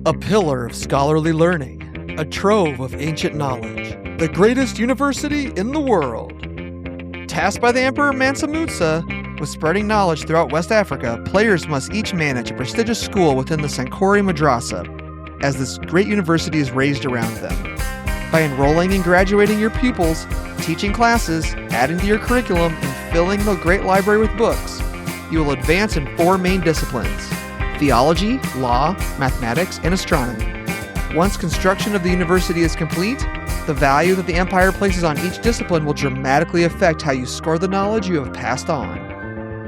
A pillar of scholarly learning, a trove of ancient knowledge, the greatest university in the world. Tasked by the Emperor Mansa Musa with spreading knowledge throughout West Africa, players must each manage a prestigious school within the Sankore Madrasa, as this great university is raised around them. By enrolling and graduating your pupils, teaching classes, adding to your curriculum, and filling the great library with books, you will advance in 4 main disciplines: theology, law, mathematics, and astronomy. Once construction of the university is complete, the value that the Empire places on each discipline will dramatically affect how you score the knowledge you have passed on.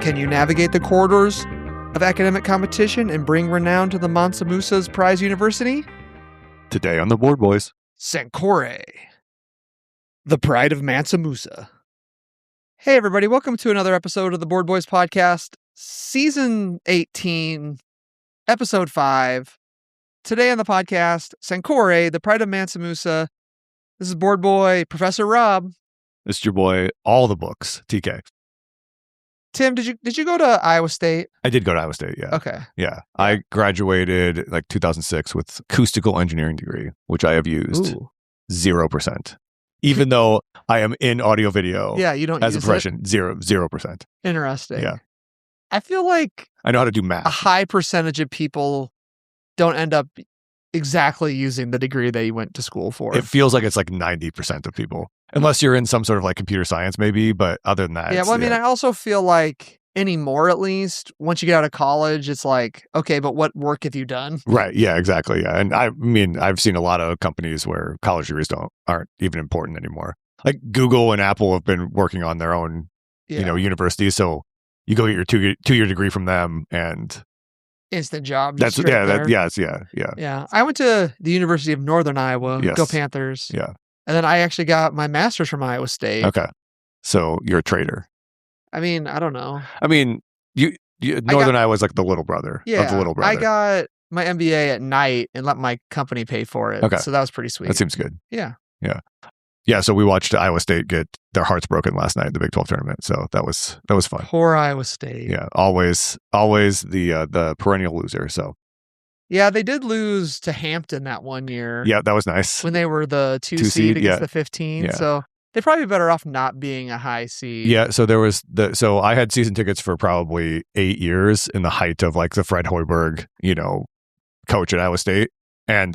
Can you navigate the corridors of academic competition and bring renown to the Mansa Musa's prize university? Today on the Board Boys. Sankore, the Pride of Mansa Musa. Hey everybody, welcome to another episode of the Board Boys podcast, season 18, episode 5. Today on the podcast, Sankore, the Pride of Mansa Musa. This is Board Boy Professor Rob. This is your boy, all the books, TK. Tim, did you go to Iowa State? I did go to Iowa State, yeah. Okay. Yeah. I graduated like 2006 with acoustical engineering degree, which I have used 0%. Even though I am in audio video you don't as use a profession, 0%. Interesting. Yeah. I feel like I know how to do math. a high percentage of people don't end up exactly using the degree they went to school for. It feels like it's like 90% of people. Unless you're in some sort of like computer science maybe, but other than that. Yeah, well, I mean, I also feel like anymore, at least, once you get out of college, it's like, okay, but what work have you done? Right. Yeah, exactly. Yeah. And I mean, I've seen a lot of companies where college degrees aren't even important anymore. Like Google and Apple have been working on their own, universities. So you go get your two-year degree from them and instant job. Yeah. I went to the University of Northern Iowa. Yes. Go Panthers. Yeah. And then I actually got my master's from Iowa State. Okay. So you're a traitor. I mean, I don't know. I mean, Northern Iowa is like the little brother of the little brother. I got my MBA at night and let my company pay for it. Okay. So that was pretty sweet. That seems good. Yeah. Yeah. Yeah. So we watched Iowa State get their hearts broken last night in the Big 12 tournament. So that was fun. Poor Iowa State. Yeah. Always the perennial loser. So. Yeah, they did lose to Hampton that one year. Yeah, that was nice. When they were the 2 seed against the 15. Yeah. So they're probably better off not being a high seed. Yeah, so so I had season tickets for probably 8 years in the height of like the Fred Hoiberg, coach at Iowa State. And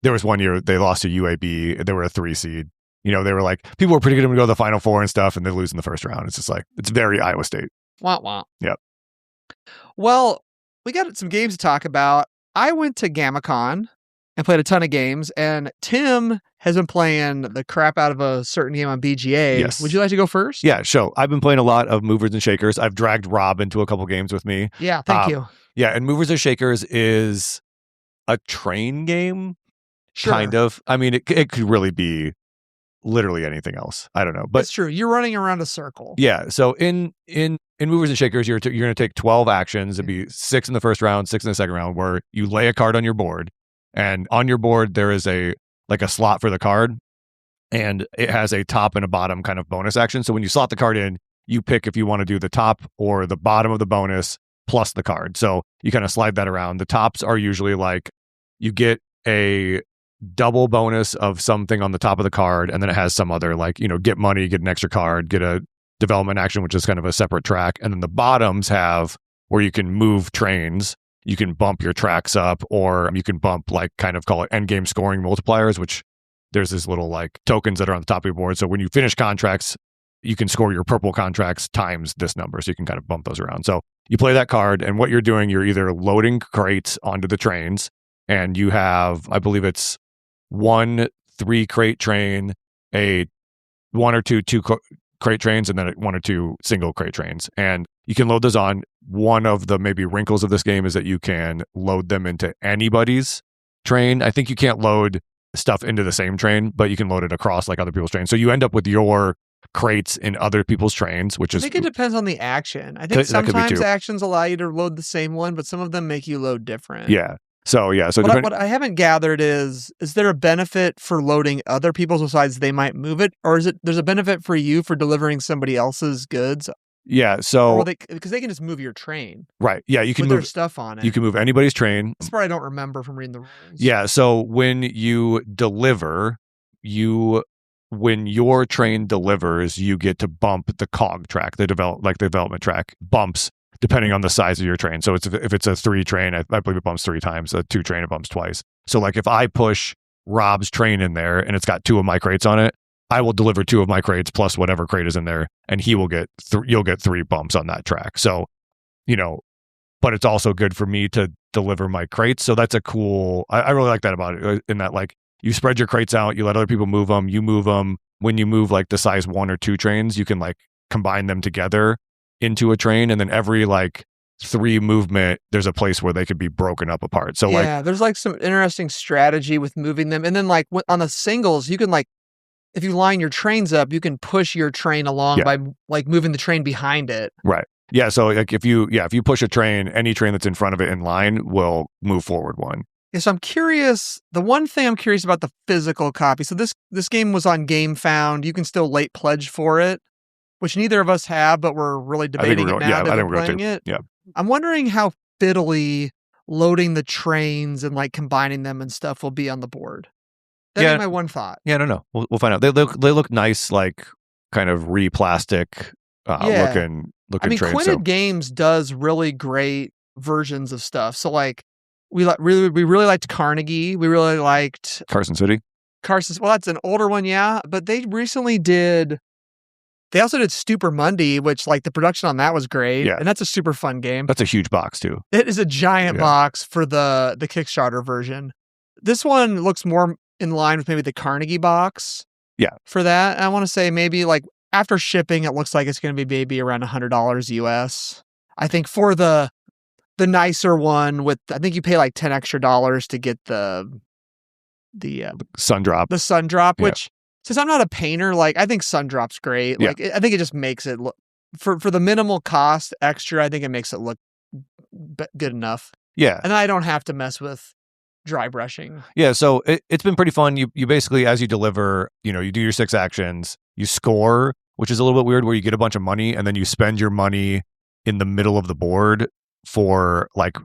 there was one year they lost to UAB. They were a 3 seed. They were like, people were predicting them to go to the Final Four and stuff, and they lose in the first round. It's just like, it's very Iowa State. Wah, wah. Yep. Well, we got some games to talk about. I went to Gamicon and played a ton of games, and Tim has been playing the crap out of a certain game on BGA. Yes. Would you like to go first? Yeah, sure. I've been playing a lot of Movers and Shakers. I've dragged Rob into a couple games with me. Yeah, thank you. Yeah, and Movers and Shakers is a train game, kind of. I mean, it could really be literally anything else. I don't know. But it's true. You're running around a circle. Yeah, so in Movers and Shakers, you're going to take 12 actions. It'd be 6 in the first round, 6 in the second round, where you lay a card on your board. And on your board, there is a slot for the card. And it has a top and a bottom kind of bonus action. So when you slot the card in, you pick if you want to do the top or the bottom of the bonus plus the card. So you kind of slide that around. The tops are usually like you get a double bonus of something on the top of the card. And then it has some other get money, get an extra card, get a development action, which is kind of a separate track. And then the bottoms have where you can move trains, you can bump your tracks up, or you can bump call it end game scoring multipliers, which there's this little tokens that are on the top of your board. So when you finish contracts, you can score your purple contracts times this number. So you can kind of bump those around. So you play that card, and what you're doing, you're either loading crates onto the trains, and you have, I believe it's 1 3-crate train, a 1 or 2 crate trains, and then 1 or 2 single crate trains. And you can load those on. One of the maybe wrinkles of this game is that you can load them into anybody's train. I think you can't load stuff into the same train, but you can load it across other people's trains. So you end up with your crates in other people's trains, which is... I think it depends on the action. I think sometimes actions allow you to load the same one, but some of them make you load different. Yeah. So what I haven't gathered is there a benefit for loading other people's besides they might move it, or is it there's a benefit for you for delivering somebody else's goods? Yeah, Or so will because they can just move your train right. Yeah, you can with their move stuff on it. you can move anybody's train. That's part I don't remember from reading the rules. Yeah, so when you deliver, when your train delivers, you get to bump the cog track, the development track bumps depending on the size of your train. So if it's a 3 train, I believe it bumps 3 times. A 2 train, it bumps twice. So like if I push Rob's train in there and it's got 2 of my crates on it, I will deliver 2 of my crates plus whatever crate is in there, and he will get you'll get 3 bumps on that track. So, but it's also good for me to deliver my crates. So that's a cool. I really like that about it. In that, like, you spread your crates out, you let other people move them. You move them when you move like the size 1 or 2 trains. You can like combine them together into a train, and then every like 3 movement, there's a place where they could be broken up apart. So there's like some interesting strategy with moving them, and then like on the singles, you can like, if you line your trains up, you can push your train along by like moving the train behind it. Right. Yeah. So like if you push a train, any train that's in front of it in line will move forward 1. Yeah, so I'm curious. The one thing I'm curious about the physical copy. So this game was on GameFound. You can still late pledge for it, which neither of us have, but we're really debating it now that we're playing it. Yeah. I'm wondering how fiddly loading the trains and like combining them and stuff will be on the board. That'd be my one thought. Yeah, I don't know. We'll find out. They look nice, like kind of plastic looking. I mean, trains, Quinted Games does really great versions of stuff. So like we really liked Carnegie. We really liked Carson City. Well, that's an older one, yeah. But they recently they also did Stupor Mundi, which like the production on that was great. Yeah. And that's a super fun game. That's a huge box too. It is a giant box for the Kickstarter version. This one looks more in line with maybe the Carnegie box. Yeah. For that. And I want to say maybe like after shipping, it looks like it's going to be maybe around $100 US. I think for the nicer one I think you pay like $10 extra to get the Sundrop. The Sundrop, which since I'm not a painter, like I think Sundrop's great. Like I think it just makes it look for the minimal cost extra. I think it makes it look good enough. Yeah. And I don't have to mess with dry brushing. Yeah, so it's been pretty fun. You basically, as you deliver, you do your 6 actions, you score, which is a little bit weird, where you get a bunch of money and then you spend your money in the middle of the board for like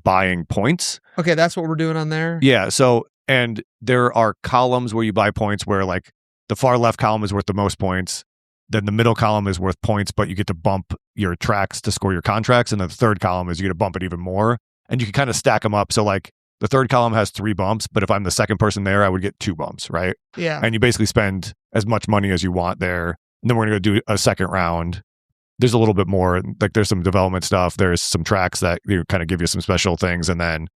buying points. Okay, that's what we're doing on there. Yeah, so and there are columns where you buy points where like the far left column is worth the most points, then the middle column is worth points, but you get to bump your tracks to score your contracts, and then the third column is you get to bump it even more, and you can kind of stack them up. So like the third column has 3 bumps, but if I'm the second person there, I would get 2 bumps, right? Yeah. And you basically spend as much money as you want there. And then we're going to do a second round. There's a little bit more, like there's some development stuff. There's some tracks that kind of give you some special things. And then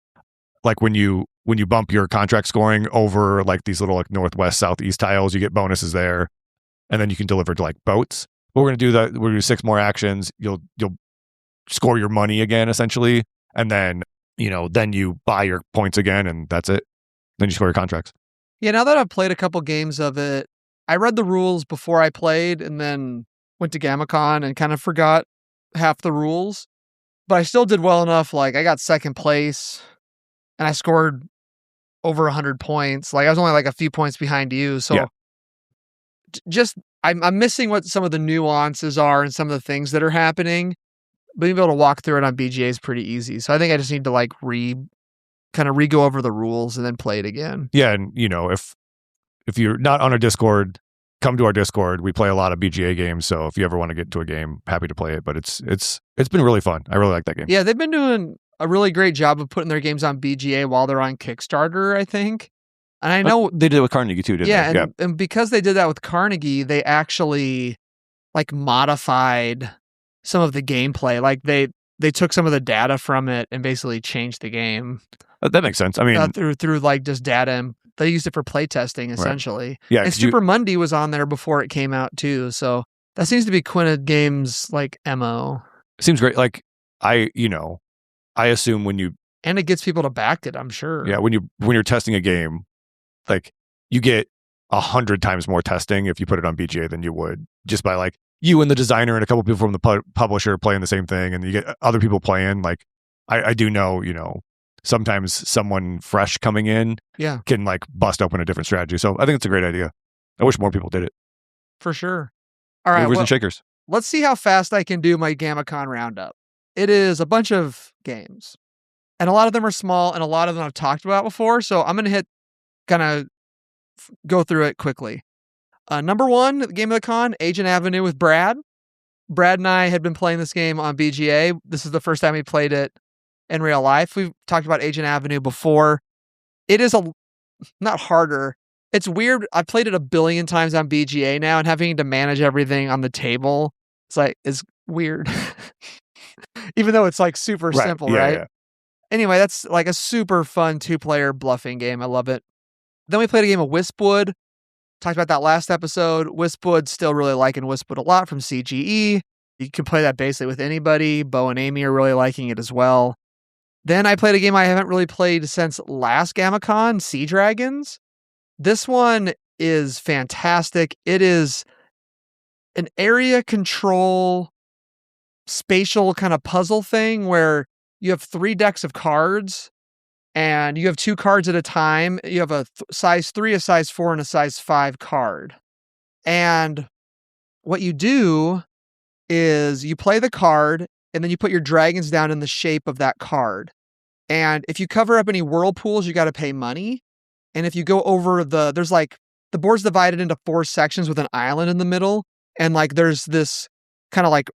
like when you bump your contract scoring over like these little like northwest, southeast tiles, you get bonuses there. And then you can deliver to like boats. But we're going to do that. We're going to do 6 more actions. You'll score your money again, essentially. And then then you buy your points again, and that's it. Then you score your contracts. Yeah, now that I've played a couple games of it, I read the rules before I played and then went to Gamicon and kind of forgot half the rules. But I still did well enough. Like, I got second place, and I scored over 100 points. Like, I was only like a few points behind you. So just, I'm missing what some of the nuances are and some of the things that are happening. Being able to walk through it on BGA is pretty easy. So I think I just need to like re-go over the rules and then play it again. Yeah, and if you're not on our Discord, come to our Discord. We play a lot of BGA games, so if you ever want to get into a game, happy to play it. But it's been really fun. I really like that game. Yeah, they've been doing a really great job of putting their games on BGA while they're on Kickstarter, I think. And I know they did it with Carnegie too, didn't they? And because they did that with Carnegie, they actually like modified some of the gameplay. Like they took some of the data from it and basically changed the game. That makes sense. I mean, through like just data, and they used it for playtesting essentially. Right. Yeah, and Stupor Mundi was on there before it came out too. So that seems to be Quinted Games like MO. Seems great. Like I assume and it gets people to back it, I'm sure. Yeah, when you're testing a game, like you get 100 times more testing if you put it on BGA than you would just by like you and the designer and a couple people from the publisher playing the same thing, and you get other people playing. Like I do know, sometimes someone fresh coming in can like bust open a different strategy. So I think it's a great idea. I wish more people did it. For sure. All right. Movers and shakers. let's see how fast I can do my Gamicon Roundup. It is a bunch of games, and a lot of them are small, and a lot of them I've talked about before, so I'm going to go through it quickly. Number 1, the game of the con, Agent Avenue with Brad. Brad and I had been playing this game on BGA. This is the first time we played it in real life. We've talked about Agent Avenue before. It is not harder. It's weird. I played it a billion times on BGA now, and having to manage everything on the table, is weird. Even though it's like super simple, right? Yeah. Anyway, that's like a super fun 2-player bluffing game. I love it. Then we played a game of Wispwood. Talked about that last episode. Wispwood, still really liking Wispwood a lot from CGE. You can play that basically with anybody. Bo and Amy are really liking it as well. Then I played a game I haven't really played since last Gamicon, Sea Dragons. This one is fantastic. It is an area control spatial kind of puzzle thing where you have 3 decks of cards and you have 2 cards at a time. You have a size 3, a size 4, and a size 5 card. And what you do is you play the card and then you put your dragons down in the shape of that card. And if you cover up any whirlpools, you got to pay money. And if you go over the board's divided into 4 sections with an island in the middle. And like there's this kind of like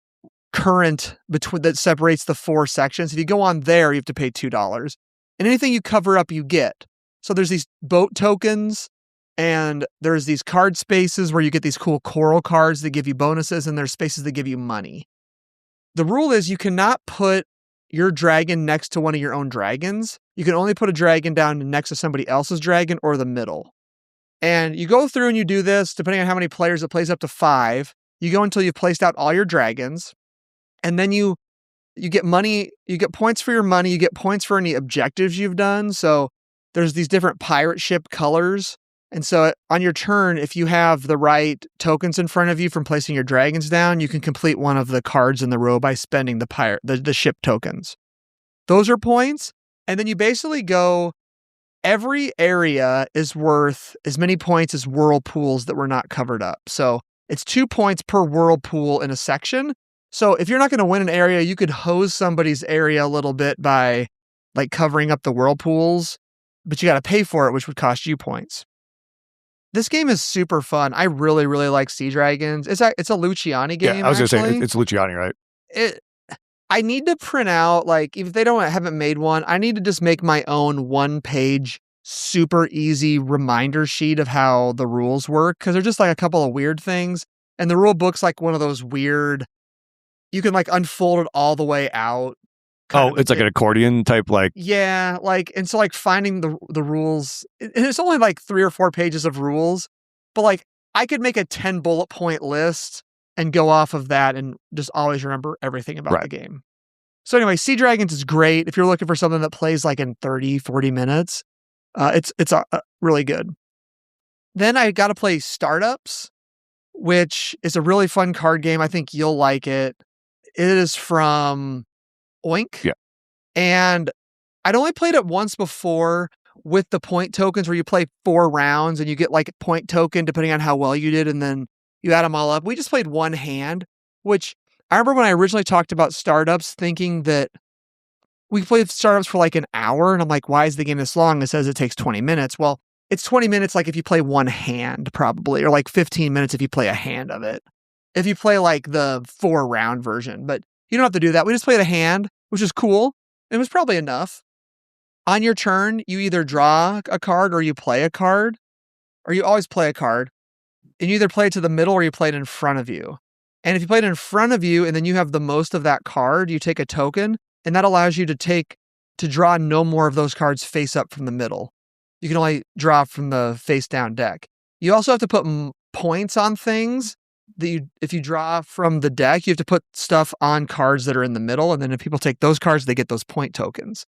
current between that separates the 4 sections. If you go on there, you have to pay $2. And anything you cover up, you get. So there's these boat tokens, and there's these card spaces where you get these cool coral cards that give you bonuses, and there's spaces that give you money. The rule is you cannot put your dragon next to one of your own dragons. You can only put a dragon down next to somebody else's dragon or the middle. And you go through and you do this, depending on how many players, it plays up to 5. You go until you've placed out all your dragons, and then you get money, you get points for your money, you get points for any objectives you've done. So there's these different pirate ship colors. And so on your turn, if you have the right tokens in front of you from placing your dragons down, you can complete one of the cards in the row by spending the ship tokens. Those are points. And then you basically go, every area is worth as many points as whirlpools that were not covered up. So it's 2 points per whirlpool in a section. So if you're not going to win an area, you could hose somebody's area a little bit by like covering up the whirlpools, but you got to pay for it, which would cost you points. This game is super fun. I really, really like Sea Dragons. It's a Luciani game. Yeah, I was going to say it's Luciani, right? I need to print out, like, if they haven't made one, I need to just make my own 1-page, super easy reminder sheet of how the rules work, because they're just like a couple of weird things. And the rule book's like one of those weird, you can like unfold it all the way out. Oh, it's like an accordion type, like. Yeah, like, and so like finding the rules, and it's only like 3 or 4 pages of rules, but like I could make a 10 bullet point list and go off of that and just always remember everything about the game. So anyway, Sea Dragons is great if you're looking for something that plays like in 30, 40 minutes. It's really good. Then I got to play Startups, which is a really fun card game. I think you'll like it. It is from Oink. Yeah. And I'd only played it once before with the point tokens where you play 4 rounds and you get like a point token depending on how well you did, and then you add them all up. We just played one hand, which I remember when I originally talked about Startups thinking that we played Startups for like an hour, and I'm like, why is the game this long? It says it takes 20 minutes. Well, it's 20 minutes like if you play one hand probably, or like 15 minutes if you play a hand of it. If you play like the 4-round version, but you don't have to do that. We just played a hand, which is cool. It was probably enough. On your turn, you either draw a card or you play a card, or you always play a card, and you either play it to the middle or you play it in front of you. And if you play it in front of you and then you have the most of that card, you take a token, and that allows you to draw no more of those cards face up from the middle. You can only draw from the face down deck. You also have to put points on things that if you draw from the deck, you have to put stuff on cards that are in the middle. And then if people take those cards, they get those point tokens.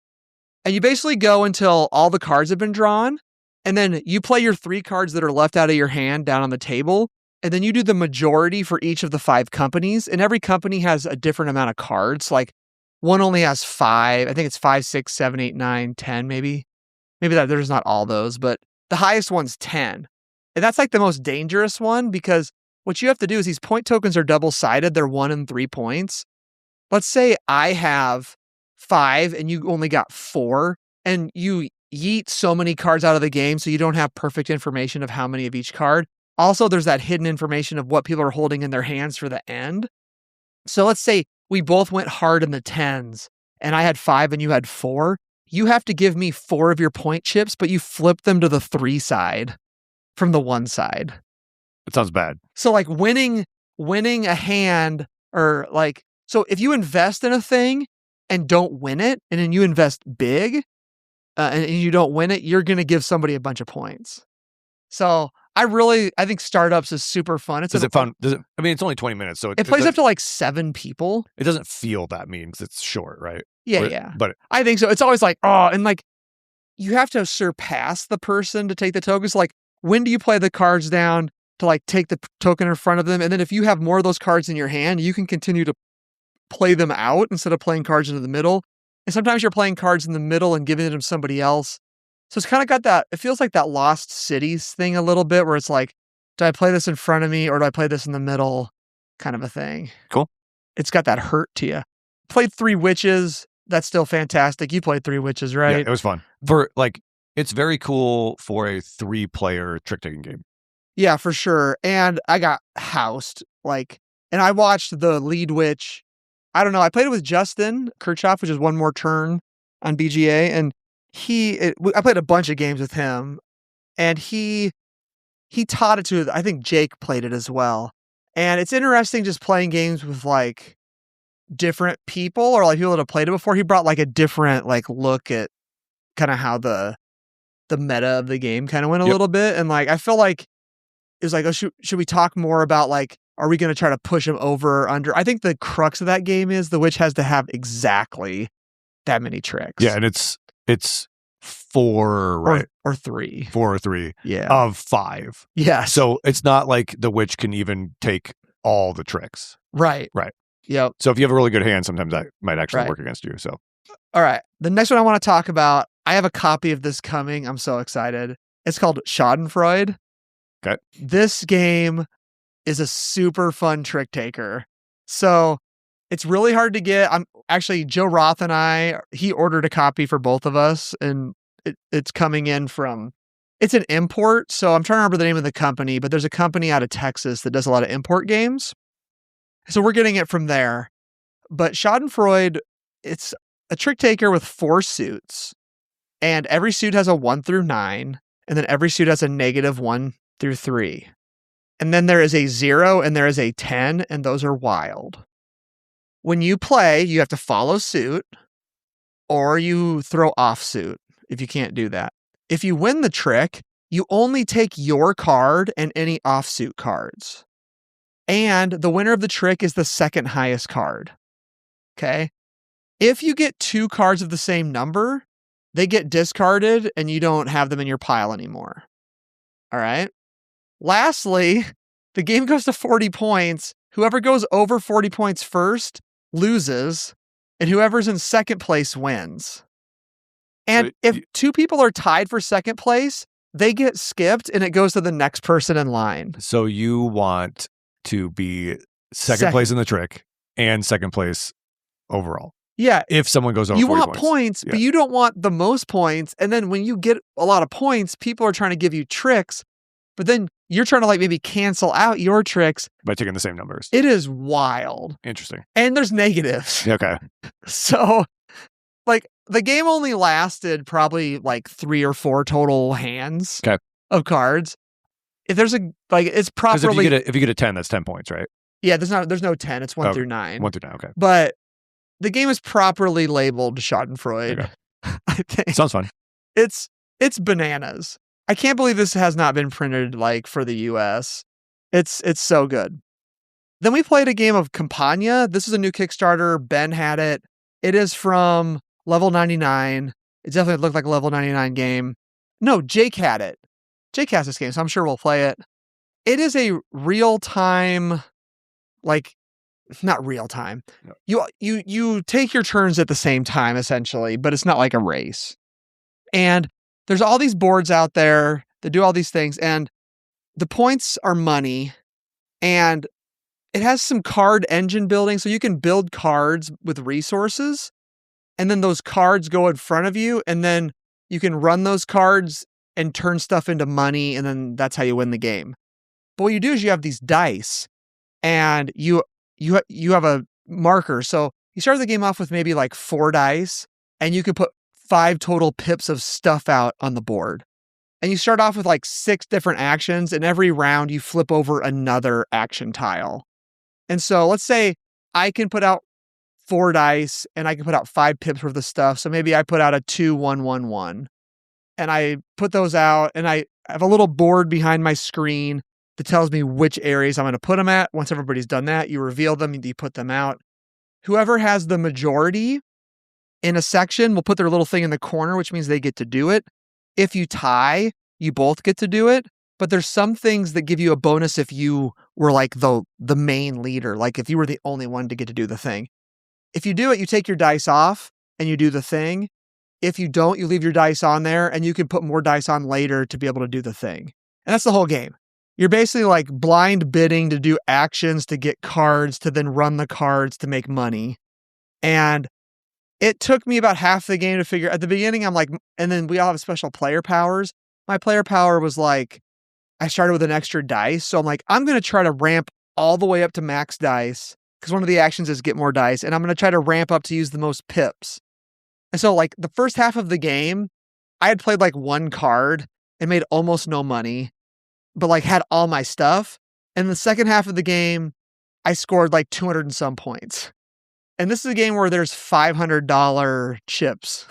And you basically go until all the cards have been drawn. And then you play your 3 cards that are left out of your hand down on the table. And then you do the majority for each of the 5 companies. And every company has a different amount of cards. Like one only has 5. I think it's 5, 6, 7, 8, 9, 10, maybe. Maybe there's not all those, but the highest one's 10. And that's like the most dangerous one because what you have to do is these point tokens are double-sided. They're 1 and 3 points. Let's say I have 5 and you only got 4, and you yeet so many cards out of the game so you don't have perfect information of how many of each card. Also, there's that hidden information of what people are holding in their hands for the end. So let's say we both went hard in the 10s and I had 5 and you had 4. You have to give me 4 of your point chips, but you flip them to the 3 side from the 1 side. It sounds bad. So like winning a hand, or like, so if you invest in a thing and don't win it, and then you invest big and you don't win it, you're going to give somebody a bunch of points. So I think Startups is super fun. It's fun? I mean, it's only 20 minutes, so it plays up to like 7 people. It doesn't feel that mean because it's short, right? Yeah. But I think so. It's always like, oh, and like you have to surpass the person to take the tokens. Like, when do you play the cards down to like take the token in front of them? And then if you have more of those cards in your hand, you can continue to play them out instead of playing cards into the middle. And sometimes you're playing cards in the middle and giving them to somebody else. So it's kind of got that, it feels like that Lost Cities thing a little bit, where it's like, do I play this in front of me or do I play this in the middle kind of a thing? Cool. It's got that hurt to you. Played 3 Witches. That's still fantastic. You played 3 Witches, right? Yeah, it was fun. It's very cool for a 3-player trick-taking game. Yeah, for sure. And I got housed. And I watched the lead witch. I don't know. I played it with Justin Kirchhoff, which is One More Turn on BGA. And I played a bunch of games with him. And he taught it to, I think Jake played it as well. And it's interesting just playing games with like different people, or like people that have played it before. He brought like a different like look at kind of how the meta of the game kind of went a little bit. And like, I feel like it was like, oh, should we talk more about like, are we going to try to push him over or under? I think the crux of that game is the witch has to have exactly that many tricks. Yeah, and it's 4, right? Or 3. 4 or 3. Yeah. Of 5. Yeah. So it's not like the witch can even take all the tricks. Right. Right. Yep. So if you have a really good hand, sometimes that might actually work against you. So. All right. The next one I want to talk about, I have a copy of this coming. I'm so excited. It's called Schadenfreude. Okay. This game is a super fun trick taker. So it's really hard to get. I'm actually, Joe Roth and he ordered a copy for both of us, and it's coming in from, it's an import. So I'm trying to remember the name of the company, but there's a company out of Texas that does a lot of import games. So we're getting it from there. But Schadenfreude, it's a trick taker with 4 suits, and every suit has a 1 through 9, and then every suit has a -1 through 3. And then there is a 0 and there is a 10, and those are wild. When you play, you have to follow suit, or you throw off suit if you can't do that. If you win the trick, you only take your card and any offsuit cards. And the winner of the trick is the second highest card. Okay? If you get 2 cards of the same number, they get discarded and you don't have them in your pile anymore. All right? Lastly, the game goes to 40 points. Whoever goes over 40 points first loses, and whoever's in second place wins. And So if 2 people are tied for second place, they get skipped and it goes to the next person in line. So you want to be second place in the trick and second place overall. Yeah. If someone goes over You 40 want points, but you don't want the most points. And then when you get a lot of points, people are trying to give you tricks, but then you're trying to like maybe cancel out your tricks by taking the same numbers. It is wild. Interesting. And there's negatives. Okay. So like the game only lasted probably like 3 or 4 total hands of cards. If there's it's properly, if you get a 10, that's 10 points, right? Yeah, there's no 10. It's 1 through 9. 1 through 9. Okay. But the game is properly labeled Schadenfreude. Okay. I think Sounds fun. It's bananas. I can't believe this has not been printed like for the US. It's so good. Then we played a game of Compania. This is a new Kickstarter. Ben had it. It is from level 99. It definitely looked like a level 99 game. No, Jake had it. Jake has this game, so I'm sure we'll play it. It is a real-time, not real-time. No. You take your turns at the same time, essentially, but it's not like a race. And there's all these boards out there that do all these things, and the points are money. And it has some card engine building, so you can build cards with resources, and then those cards go in front of you, and then you can run those cards and turn stuff into money, and then that's how you win the game. But what you do is you have these dice, and you have a marker. So you start the game off with maybe like 4 dice, and you can put 5 total pips of stuff out on the board. And you start off with like 6 different actions, and every round you flip over another action tile. And so let's say I can put out 4 dice and I can put out 5 pips worth of stuff. So maybe I put out a 2, 1, 1, 1. And I put those out, and I have a little board behind my screen that tells me which areas I'm going to put them at. Once everybody's done that, you reveal them, you put them out. Whoever has the majority in a section will put their little thing in the corner, which means they get to do it. If you tie, you both get to do it. But there's some things that give you a bonus if you were like the main leader, like if you were the only one to get to do the thing. If you do it, you take your dice off and you do the thing. If you don't, you leave your dice on there, and you can put more dice on later to be able to do the thing. And that's the whole game. You're basically like blind bidding to do actions to get cards to then run the cards to make money. And it took me about half the game to figure. At the beginning, I'm like, and then we all have special player powers. My player power was like, I started with an extra dice. So I'm like, I'm going to try to ramp all the way up to max dice, because one of the actions is get more dice. And I'm going to try to ramp up to use the most pips. And so like the first half of the game, I had played like 1 card and made almost no money, but like had all my stuff. And the second half of the game, I scored like 200 and some points. And this is a game where there's $500 chips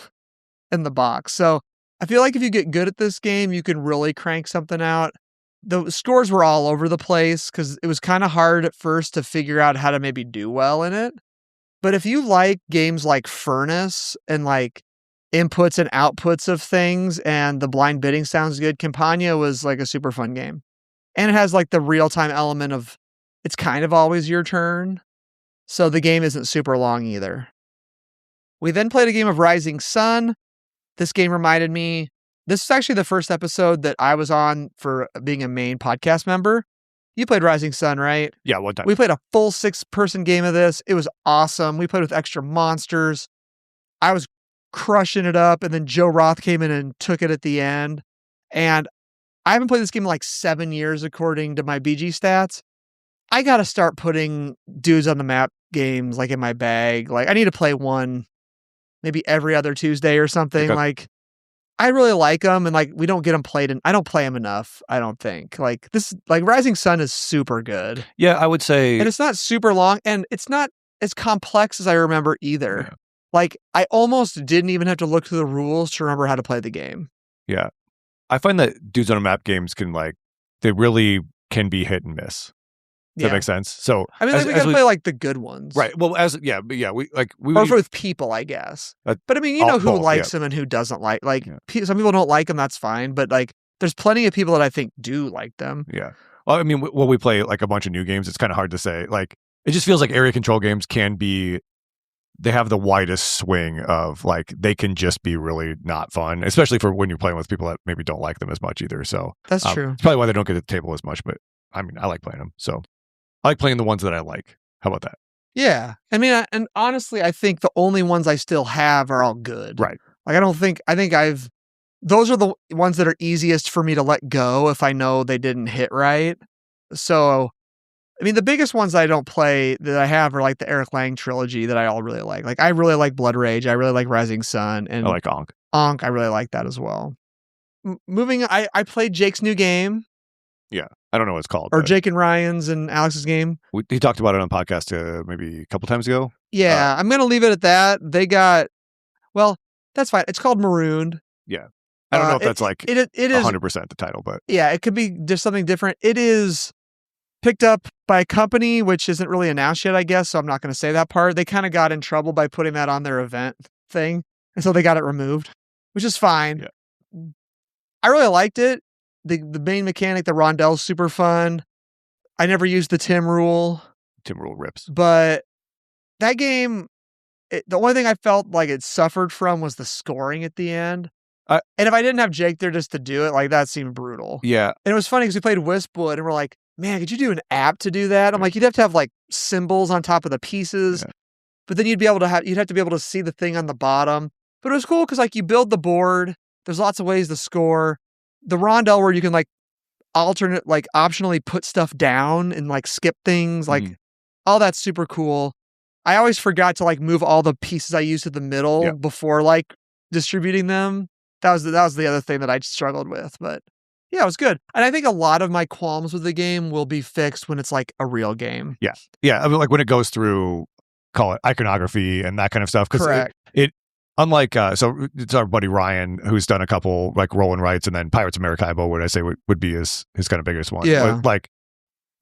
in the box. So I feel like if you get good at this game, you can really crank something out. The scores were all over the place because it was kind of hard at first to figure out how to maybe do well in it. But if you like games like Furnace and like inputs and outputs of things, and the blind bidding sounds good, Compania was like a super fun game. And it has like the real-time element of it's kind of always your turn. So the game isn't super long either. We then played a game of Rising Sun. This game reminded me, this is actually the first episode that I was on for being a main podcast member. You played Rising Sun, right? Yeah, one time. We played a full 6-person game of this. It was awesome. We played with extra monsters. I was crushing it up, and then Joe Roth came in and took it at the end. And I haven't played this game in like 7 years, according to my BG stats. I got to start putting Dudes on the Map games like in my bag. Like I need to play one maybe every other Tuesday or something. Okay. Like I really like them, and like we don't get them played, and I don't play them enough. I don't think like this. Like Rising Sun is super good. Yeah, I would say, And it's not super long, and it's not as complex as I remember either. Yeah. Like I almost didn't even have to look through the rules to remember how to play the game. Yeah, I find that Dudes on a Map games can they really can be hit and miss. Does that make sense? So I mean, like, we gotta play like the good ones, right? Well, we or with people, I guess. But I mean, you know who likes them and who doesn't like. Some people don't like them. That's fine. But like, there's plenty of people that I think do like them. Yeah. Well, I mean, when we play like a bunch of new games, it's kind of hard to say. Like, it just feels like area control games can be. They have the widest swing of like they can just be really not fun, especially for when you're playing with people that maybe don't like them as much either. So that's true. It's probably why they don't get to the table as much. But I mean, I like playing them. So I like playing the ones that I like. How about that? Yeah. I mean, and honestly, I think the only ones I still have are all good. Right. Like, those are the ones that are easiest for me to let go if I know they didn't hit right. So, I mean, the biggest ones I don't play that I have are like the Eric Lang trilogy that I all really like. Like, I really like Blood Rage. I really like Rising Sun. And I like Ankh. Ankh, I really like that as well. Moving, I played Jake's new game. Yeah. I don't know what it's called. Or Jake and Ryan's and Alex's game. He talked about it on podcast maybe a couple times ago. Yeah, I'm going to leave it at that. That's fine. It's called Marooned. Yeah. I don't know if that's it is 100% the title, but yeah, it could be just something different. It is picked up by a company, which isn't really announced yet, I guess. So I'm not going to say that part. They kind of got in trouble by putting that on their event thing. And so they got it removed, which is fine. Yeah. I really liked it. The main mechanic, the rondell's super fun. I never used the Tim rule. Tim rule rips. But that game, the only thing I felt like it suffered from was the scoring at the end. And if I didn't have Jake there just to do it, like that seemed brutal. Yeah. And it was funny because we played Wispwood and we're like, man, could you do an app to do that? I'm like, you'd have to have like symbols on top of the pieces, but then you'd have to be able to see the thing on the bottom. But it was cool because like you build the board. There's lots of ways to score. The rondel where you can like optionally put stuff down and like skip things, like all that's super cool. I always forgot to like move all the pieces I used to the middle before like distributing them. That was the other thing that I struggled with, but yeah, it was good. And I think a lot of my qualms with the game will be fixed when it's like a real game. Yeah. Yeah. I mean, like when it goes through, call it iconography and that kind of stuff. Correct. It unlike, so it's our buddy Ryan who's done a couple like roll and writes, and then Pirates of Maracaibo would I say would be his kind of biggest one. Yeah. Like,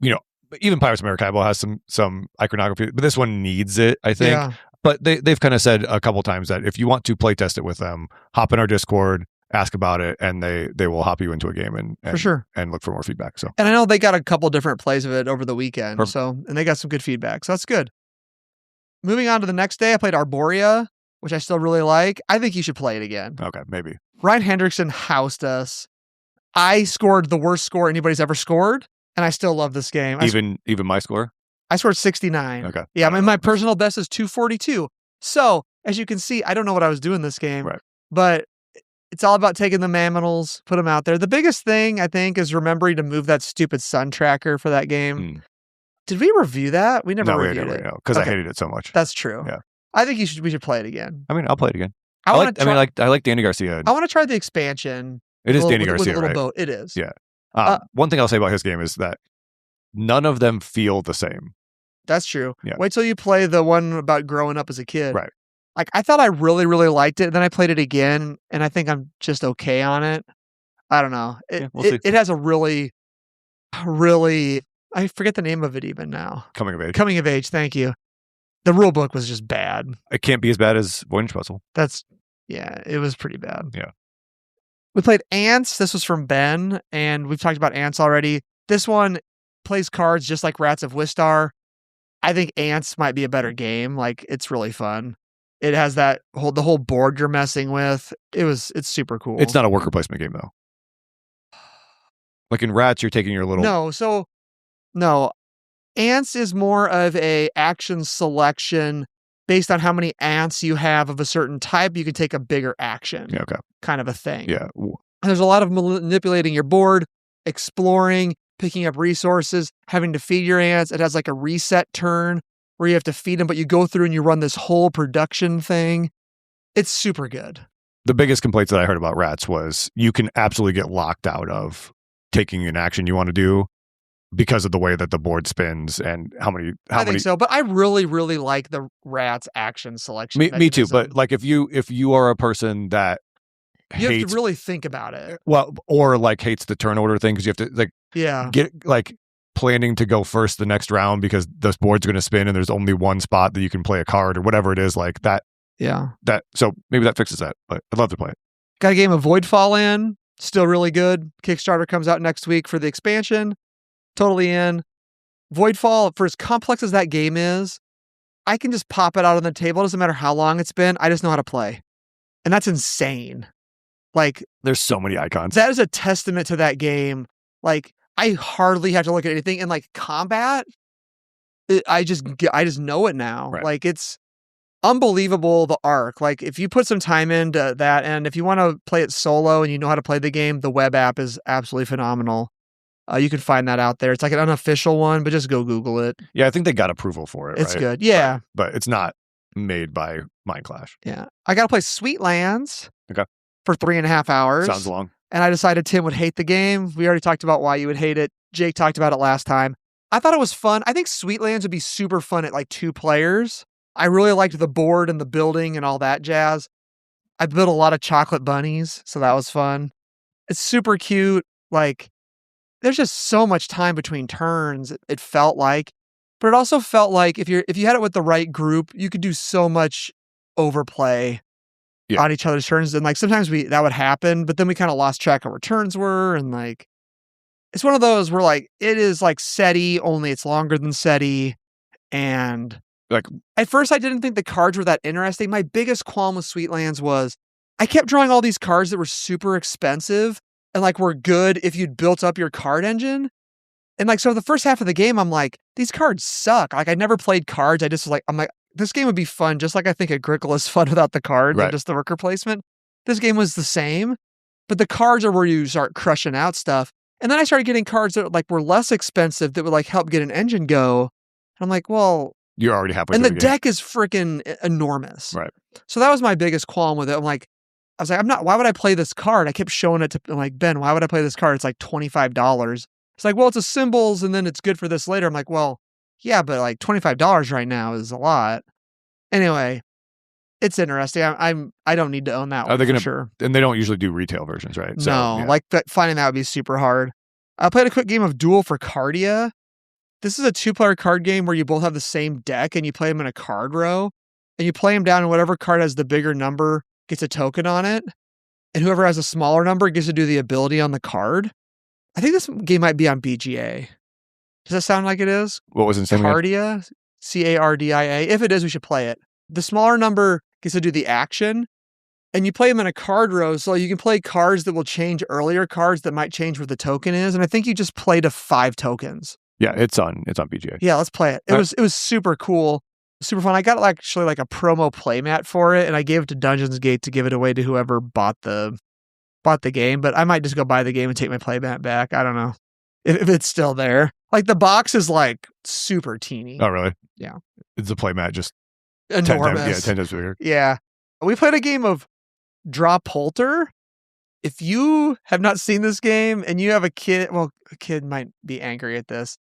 you know, even Pirates of Maracaibo has some iconography, but this one needs it, I think. Yeah. But they've kind of said a couple times that if you want to play test it with them, hop in our Discord, ask about it, and they will hop you into a game and for sure and look for more feedback. So, and I know they got a couple different plays of it over the weekend. Perfect. So, and they got some good feedback. So that's good. Moving on to the next day, I played Arborea, which I still really like. I think you should play it again. Okay, maybe. Ryan Hendrickson housed us. I scored the worst score anybody's ever scored, and I still love this game. Even my score? I scored 69. Okay. Yeah, my personal best is 242. So, as you can see, I don't know what I was doing this game, right, but it's all about taking the mammals, put them out there. The biggest thing, I think, is remembering to move that stupid sun tracker for that game. Did we review that? We never reviewed it. Because I hated it so much. That's true. Yeah. I think we should play it again. I mean, I'll play it again. I like Danny Garcia. I want to try the expansion. It is Danny Garcia, with a little right? boat. It is. Yeah. One thing I'll say about his game is that none of them feel the same. That's true. Yeah. Wait till you play the one about growing up as a kid. Right. Like, I thought I really, really liked it. And then I played it again, and I think I'm just okay on it. I don't know. It has a really, really, I forget the name of it even now. Coming of age. Coming of age. Thank you. The rule book was just bad. It can't be as bad as Voyage Puzzle. It was pretty bad. Yeah. We played Ants. This was from Ben, and we've talked about Ants already. This one plays cards just like Rats of Wistar. I think Ants might be a better game. Like, it's really fun. It has the whole board you're messing with. It's super cool. It's not a worker placement game though. Like in Rats, you're taking your little No. Ants is more of a action selection based on how many ants you have of a certain type. You can take a bigger action. Yeah, okay. Kind of a thing. Yeah. There's a lot of manipulating your board, exploring, picking up resources, having to feed your ants. It has like a reset turn where you have to feed them, but you go through and you run this whole production thing. It's super good. The biggest complaints that I heard about Rats was you can absolutely get locked out of taking an action you want to do because of the way that the board spins and how many. I think so, but I really, really like the Rats action selection. Me too, but like if you are a person that you have to really think about it. Well, or like hates the turn order thing because you have to get like planning to go first the next round because this board's going to spin and there's only one spot that you can play a card or whatever it is like that. Yeah. So maybe that fixes that, but I'd love to play it. Got a game of Voidfall in. Still really good. Kickstarter comes out next week for the expansion. Totally in. Voidfall, for as complex as that game is, I can just pop it out on the table. It doesn't matter how long it's been. I just know how to play. And that's insane. Like, there's so many icons. That is a testament to that game. Like, I hardly have to look at anything. And like combat, I just know it now. Right. Like, it's unbelievable, the arc. Like, if you put some time into that, and if you want to play it solo and you know how to play the game, the web app is absolutely phenomenal. You can find that out there. It's like an unofficial one, but just go Google it. Yeah, I think they got approval for it. It's right? good. Yeah. But it's not made by Mind Clash. Yeah. I got to play Sweetlands for 3.5 hours. Sounds long. And I decided Tim would hate the game. We already talked about why you would hate it. Jake talked about it last time. I thought it was fun. I think Sweetlands would be super fun at like 2 players. I really liked the board and the building and all that jazz. I built a lot of chocolate bunnies, so that was fun. It's super cute. Like, there's just so much time between turns, it felt like. But it also felt like if you had it with the right group, you could do so much overplay on each other's turns. And like sometimes that would happen, but then we kind of lost track of where turns were. And like, it's one of those where like, it is like SETI, only it's longer than SETI. And like, at first I didn't think the cards were that interesting. My biggest qualm with Sweetlands was I kept drawing all these cards that were super expensive and like were good if you'd built up your card engine. And like, so the first half of the game, I'm like, these cards suck. Like, I never played cards. I just was like, I'm like, this game would be fun, just like I think Agricola is fun without the cards and just the worker placement. This game was the same, but the cards are where you start crushing out stuff. And then I started getting cards that like were less expensive that would like help get an engine go. And I'm like, well, you're already halfway and through the deck is freaking enormous. Right. So that was my biggest qualm with it. I was like, why would I play this card? I kept showing it to, I'm like, Ben, why would I play this card? It's like $25. It's like, well, it's a symbols and then it's good for this later. I'm like, well, yeah, but like $25 right now is a lot. Anyway, it's interesting. I don't need to own that one for sure. And they don't usually do retail versions, right? So, no, like finding that would be super hard. I played a quick game of Duel for Cardia. This is a 2-player card game where you both have the same deck and you play them in a card row and you play them down and whatever card has the bigger number gets a token on it. And whoever has a smaller number gets to do the ability on the card. I think this game might be on BGA. Does that sound like it is? What was it? Cardia? Cardia. If it is, we should play it. The smaller number gets to do the action, and you play them in a card row, so you can play cards that will change earlier cards that might change where the token is. And I think you just play to 5 tokens. Yeah, it's on BGA. Yeah, let's play it. It was super cool, super fun. I got actually like a promo playmat for it, and I gave it to Dungeons Gate to give it away to whoever bought the game. But I might just go buy the game and take my playmat back. I don't know if it's still there. Like the box is like super teeny. Oh, really? Yeah. It's a playmat just enormous. 10 times bigger. Yeah. We played a game of DroPolter. If you have not seen this game and you have a kid, well, a kid might be angry at this.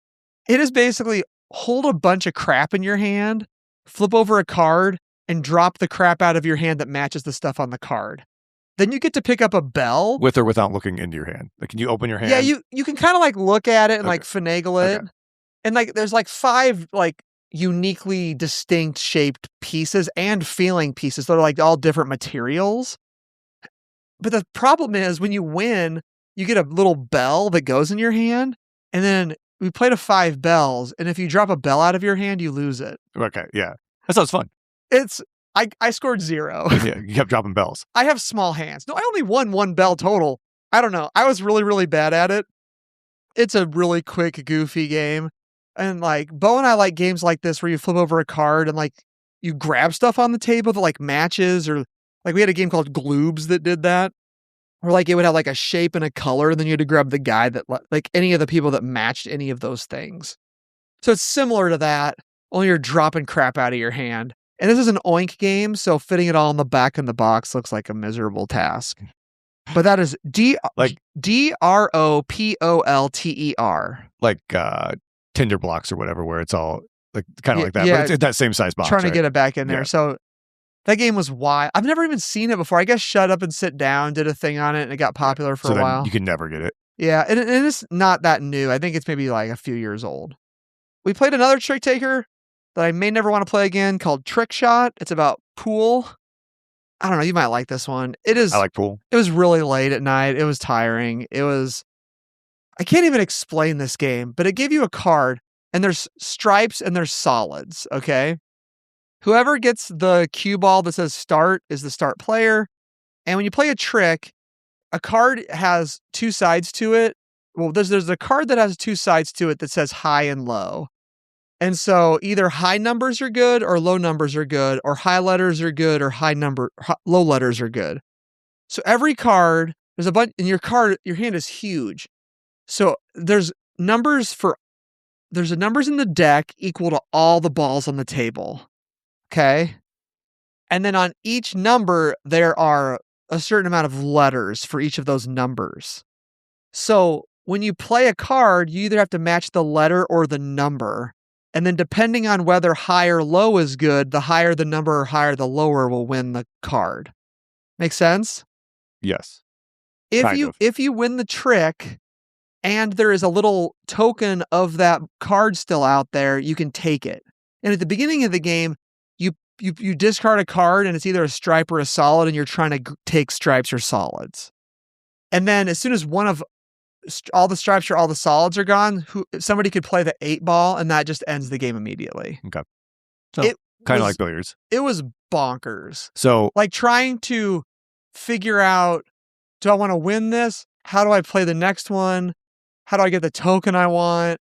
It is basically hold a bunch of crap in your hand, flip over a card, and drop the crap out of your hand that matches the stuff on the card. Then you get to pick up a bell. With or without looking into your hand. Like, can you open your hand? Yeah, you can kind of like look at it and like finagle it. And like there's like 5 like uniquely distinct shaped pieces and feeling pieces that are like all different materials. But the problem is when you win, you get a little bell that goes in your hand. And then we play to 5 bells. And if you drop a bell out of your hand, you lose it. Okay, yeah. That sounds fun. I scored 0. Yeah, you kept dropping bells. I have small hands. No, I only won 1 bell total. I don't know. I was really, really bad at it. It's a really quick, goofy game. And like, Bo and I like games like this where you flip over a card and like you grab stuff on the table that like matches, or like we had a game called Gloobs that did that. Or like it would have like a shape and a color, and then you had to grab the guy that like any of the people that matched any of those things. So it's similar to that, only you're dropping crap out of your hand. And this is an oink game, so fitting it all in the back of the box looks like a miserable task. But that is DroPolter. Like Tinder blocks or whatever, where it's all like kind of like that. Yeah, but it's that same size box. Trying to get it back in there. Yeah. So that game was wild. I've never even seen it before. I guess Shut Up and Sit Down did a thing on it, and it got popular for a while. You can never get it. Yeah, and it's not that new. I think it's maybe like a few years old. We played another trick taker that I may never want to play again called Trick Shot. It's about pool. I don't know. You might like this one. I like pool. It was really late at night. It was tiring. I can't even explain this game, but it gave you a card and there's stripes and there's solids. Okay. Whoever gets the cue ball that says start is the start player. And when you play a trick, a card has 2 sides to it. Well, there's a card that has 2 sides to it that says high and low. And so either high numbers are good or low numbers are good, or high letters are good or low letters are good. So every card, there's a bunch, and your hand is huge. So there's numbers in the deck equal to all the balls on the table. Okay. And then on each number, there are a certain amount of letters for each of those numbers. So when you play a card, you either have to match the letter or the number. And then depending on whether high or low is good, the higher the number or higher the lower will win the card. Make sense? Yes. If you win the trick and there is a little token of that card still out there, you can take it. And at the beginning of the game, you discard a card and it's either a stripe or a solid, and you're trying to take stripes or solids. And then as soon as one of all the stripes or all the solids are gone, somebody could play the 8 ball, and that just ends the game immediately. Okay. So kind of like billiards. It was bonkers. So like trying to figure out, do I want to win this? How do I play the next one? How do I get the token I want?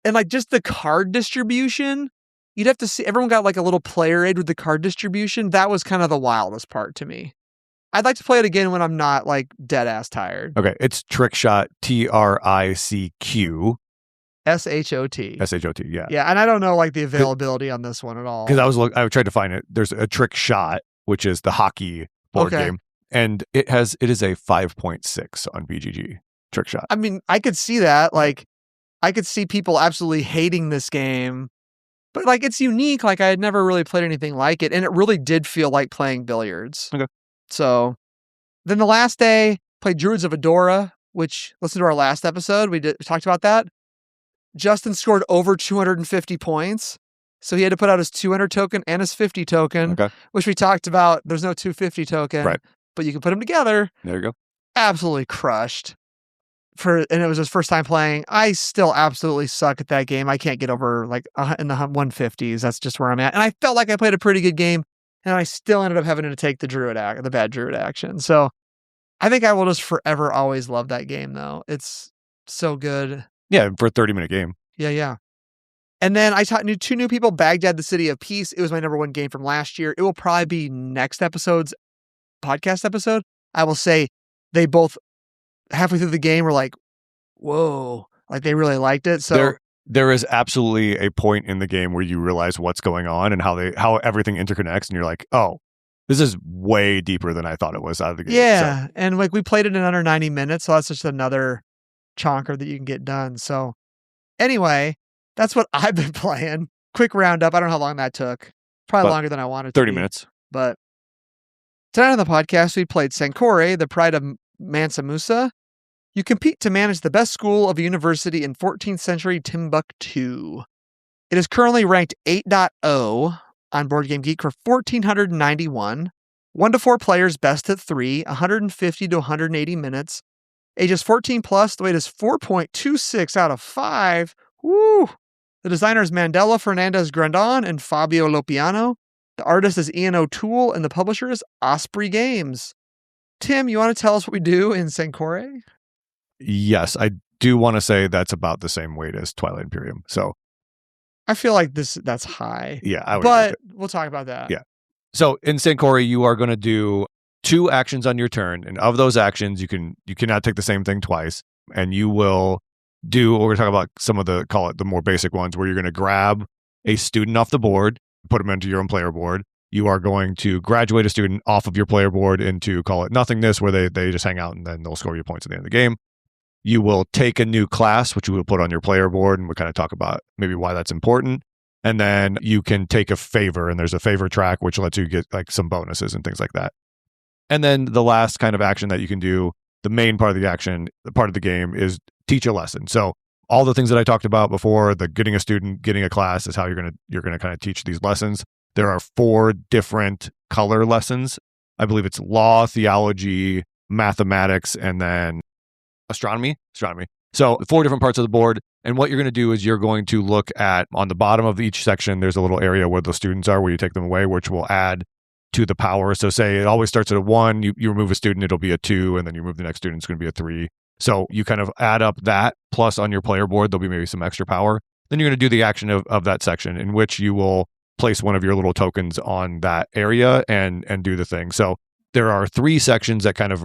And like just the card distribution, you'd have to see, everyone got like a little player aid with the card distribution. That was kind of the wildest part to me. I'd like to play it again when I'm not like dead ass tired. Okay, it's Trick Shot, TRICQ. SHOT. Yeah. Yeah, and I don't know like the availability on this one at all. Because I tried to find it. There's a Trick Shot, which is the hockey board game, and it is a 5.6 on BGG. Trick Shot. I mean, I could see that. Like, I could see people absolutely hating this game, but like it's unique. Like I had never really played anything like it, and it really did feel like playing billiards. Okay. So then the last day, played Druids of Edora, which listen to our last episode. We talked about that. Justin scored over 250 points. So he had to put out his 200 token and his 50 token, which we talked about. There's no 250 token, right? But you can put them together. There you go. Absolutely crushed. And it was his first time playing. I still absolutely suck at that game. I can't get over like in the 150s. That's just where I'm at. And I felt like I played a pretty good game, and I still ended up having to take the bad Druid action. So I think I will just forever always love that game, though. It's so good. Yeah, for a 30-minute game. Yeah. And then I taught two new people, Baghdad, the City of Peace. It was my number one game from last year. It will probably be next episode's podcast episode. I will say they both halfway through the game were like, whoa, like they really liked it. So there is absolutely a point in the game where you realize what's going on and how everything interconnects, and you're like, oh, this is way deeper than I thought it was out of the game. Yeah, so. And like we played it in under 90 minutes, so that's just another chonker that you can get done. So anyway, that's what I've been playing. Quick roundup. I don't know how long that took. Probably longer than I wanted. 30 minutes. But tonight on the podcast, we played Sankore, the Pride of Mansa Musa. You compete to manage the best school of a university in 14th century Timbuktu. It is currently ranked 8.0 on Board Game Geek for 1,491. 1 to 4 players, best at 3, 150 to 180 minutes. Ages 14 plus, the weight is 4.26 out of 5. Woo! The designer is Mandela Fernandez Grandon and Fabio Lopiano. The artist is Ian O'Toole, and the publisher is Osprey Games. Tim, you want to tell us what we do in Sankore? Yes, I do want to say that's about the same weight as Twilight Imperium. So I feel like that's high. Yeah, I would. But we'll talk about that. Yeah. So in Sankore, you are going to do 2 actions on your turn, and of those actions, you cannot take the same thing twice, and you will do. We're going to talk about some of the more basic ones, where you're going to grab a student off the board, put them into your own player board. You are going to graduate a student off of your player board into nothingness, where they just hang out and then they'll score you points at the end of the game. You will take a new class, which you will put on your player board, and we'll kind of talk about maybe why that's important. And then you can take a favor, and there's a favor track, which lets you get like some bonuses and things like that. And then the last kind of action that you can do, the main part of the action, the part of the game, is teach a lesson. So all the things that I talked about before, the getting a student, getting a class, is how you're gonna kind of teach these lessons. There are 4 different color lessons. I believe it's law, theology, mathematics, and then astronomy. So 4 different parts of the board. And what you're going to do is you're going to look at, on the bottom of each section, there's a little area where the students are, where you take them away, which will add to the power. So say it always starts at a 1, you remove a student, it'll be a 2, and then you remove the next student, it's going to be a 3. So you kind of add up that, plus on your player board, there'll be maybe some extra power. Then you're going to do the action of that section, in which you will place one of your little tokens on that area and do the thing. So there are 3 sections that kind of,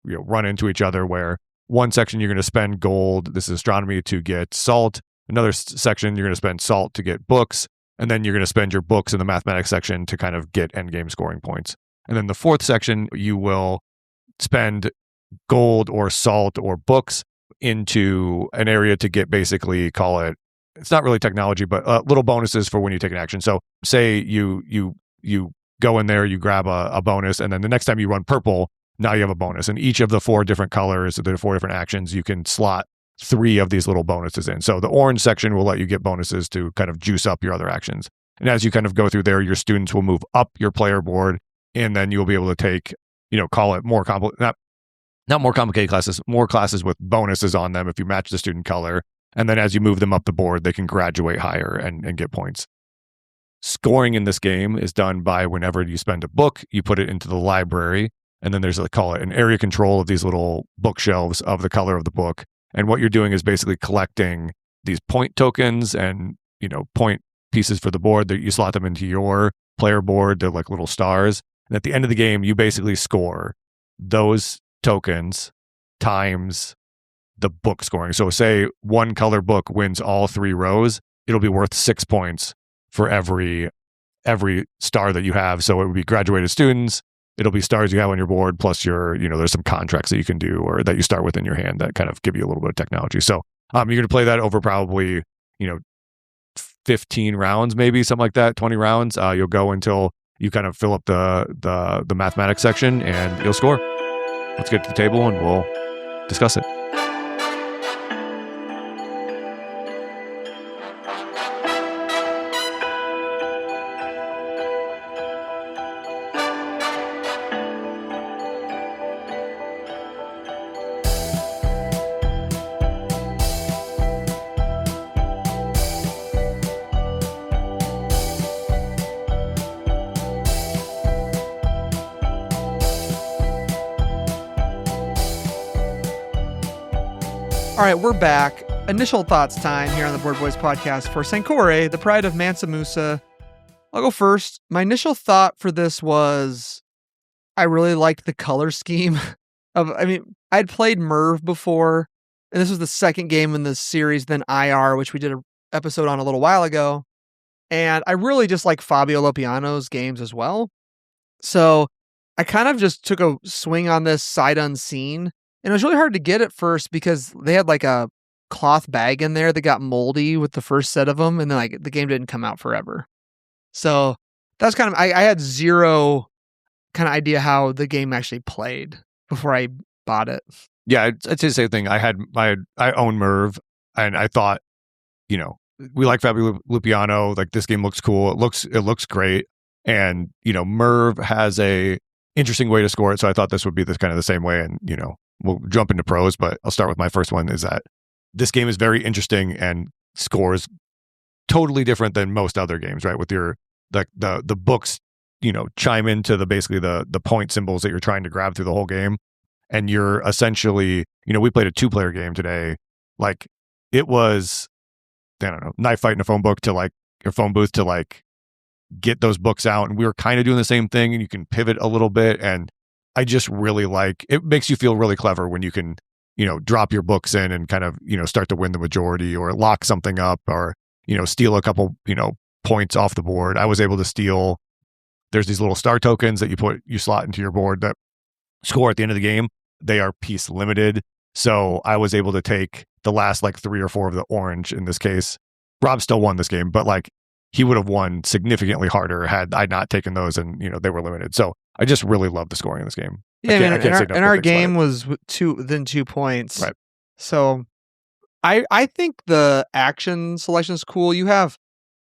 run into each other, where one section you're going to spend gold, this is astronomy, to get salt. Another section you're going to spend salt to get books. And then you're going to spend your books in the mathematics section to kind of get endgame scoring points. And then the 4th section, you will spend gold or salt or books into an area to get, basically, call it, it's not really technology, but little bonuses for when you take an action. So say you go in there, you grab a bonus, and then the next time you run purple, now you have a bonus. And each of the 4 different colors, the 4 different actions, you can slot 3 of these little bonuses in. So the orange section will let you get bonuses to kind of juice up your other actions. And as you kind of go through there, your students will move up your player board, and then you'll be able to take, call it more not more complicated classes, more classes with bonuses on them if you match the student color. And then as you move them up the board, they can graduate higher and get points. Scoring in this game is done by, whenever you spend a book, you put it into the library. And then there's call it an area control of these little bookshelves of the color of the book. And what you're doing is basically collecting these point tokens and, point pieces for the board that you slot them into your player board. They're like little stars. And at the end of the game, you basically score those tokens times the book scoring. So say one color book wins all 3 rows, it'll be worth 6 points for every star that you have. So it would be graduated students. It'll be stars you have on your board, plus there's some contracts that you can do or that you start with in your hand that kind of give you a little bit of technology. So you're going to play that over probably, 15 rounds, maybe something like that, 20 rounds. You'll go until you kind of fill up the mathematics section and you'll score. Let's get to the table and we'll discuss it. All right, we're back. Initial thoughts time here on the Board Boys podcast for Sankore, the Pride of Mansa Musa. I'll go first. My initial thought for this was I really liked the color scheme. I'd played Merv before, and this was the second game in the series, then IR, which we did an episode on a little while ago. And I really just like Fabio Lopiano's games as well. So I kind of just took a swing on this sight unseen. And it was really hard to get at first because they had like a cloth bag in there that got moldy with the first set of them. And then the game didn't come out forever. So that's kind of, I had zero kind of idea how the game actually played before I bought it. Yeah, I'd say the same thing. I own Merv and I thought, we like Fabio Lupiano. Like this game looks cool. It looks great. And, Merv has a interesting way to score it. So I thought this would be kind of the same way. And, we'll jump into pros, but I'll start with my first one is that this game is very interesting and scores totally different than most other games, right? With your the books, chime into basically the point symbols that you're trying to grab through the whole game. And you're essentially, we played a 2-player game today. Like it was, I don't know, knife fight in a phone book to like your phone booth to like get those books out. And we were kind of doing the same thing and you can pivot a little bit. And I just really it makes you feel really clever when you can, drop your books in and kind of, start to win the majority or lock something up or, steal a couple, points off the board. I was able to steal, there's these little star tokens that you slot into your board that score at the end of the game. They are piece limited. So I was able to take the last like 3 or 4 of the orange in this case. Rob still won this game, but like he would have won significantly harder had I not taken those and, they were limited. So I just really love the scoring in this game. Yeah, and our game was within 2 points. Right. So I think the action selection is cool. You have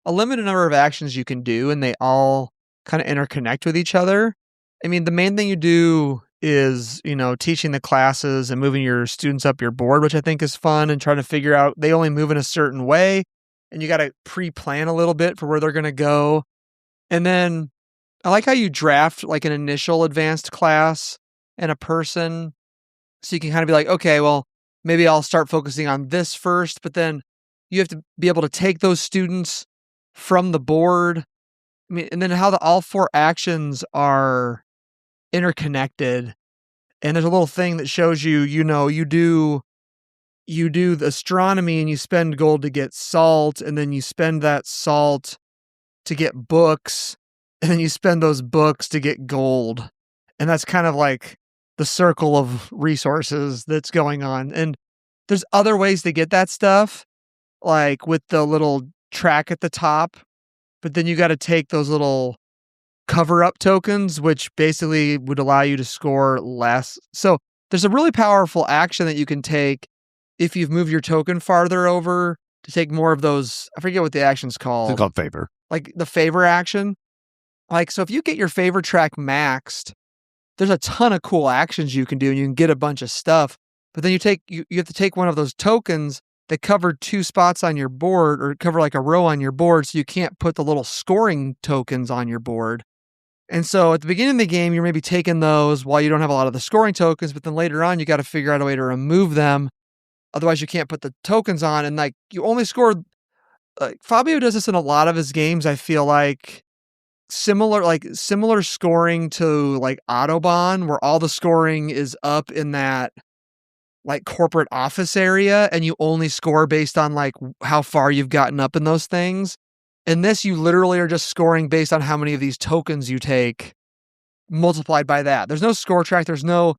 a limited number of actions you can do, and they all kind of interconnect with each other. I mean, the main thing you do is, teaching the classes and moving your students up your board, which I think is fun, and trying to figure out they only move in a certain way, and you got to pre-plan a little bit for where they're going to go. And then I like how you draft like an initial advanced class and a person. So you can kind of be like, okay, well, maybe I'll start focusing on this first, but then you have to be able to take those students from the board. I mean, and then how all 4 actions are interconnected. And there's a little thing that shows you, you do the astronomy and you spend gold to get salt, and then you spend that salt to get books, and then you spend those books to get gold. And that's kind of like the circle of resources that's going on. And there's other ways to get that stuff, like with the little track at the top. But then you got to take those little cover-up tokens, which basically would allow you to score less. So there's a really powerful action that you can take if you've moved your token farther over to take more of those. I forget what the action's called. It's called favor. Like the favor action. Like, so if you get your favor track maxed, there's a ton of cool actions you can do and you can get a bunch of stuff. But then you have to take one of those tokens that cover 2 spots on your board or cover like a row on your board. So you can't put the little scoring tokens on your board. And so at the beginning of the game, you're maybe taking those while you don't have a lot of the scoring tokens, but then later on, you got to figure out a way to remove them. Otherwise, you can't put the tokens on, and like you only score. Fabio does this in a lot of his games. I feel like similar scoring to like Autobahn, where all the scoring is up in that like corporate office area, and you only score based on like how far you've gotten up in those things. In this, you literally are just scoring based on how many of these tokens you take, multiplied by that. There's no score track. There's no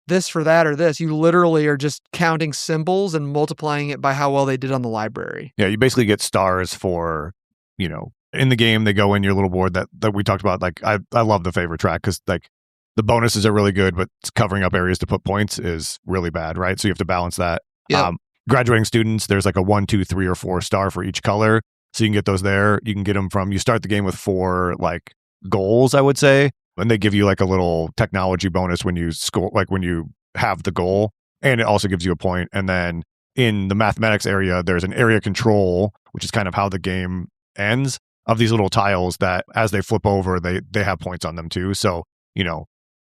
this for that or this. You literally are just counting symbols and multiplying it by how well they did on the library. Yeah, you basically get stars for, in the game, they go in your little board that we talked about. Like, I love the favorite track because, like, the bonuses are really good, but covering up areas to put points is really bad, right? So you have to balance that. Yep. Graduating students, there's like a 1, 2, 3, or 4 star for each color. So you can get those there. You can get them you start the game with 4, like, goals, I would say. And they give you like a little technology bonus when you score, like when you have the goal. And it also gives you a point. And then in the mathematics area, there's an area control, which is kind of how the game ends, of these little tiles that as they flip over, they have points on them too. So,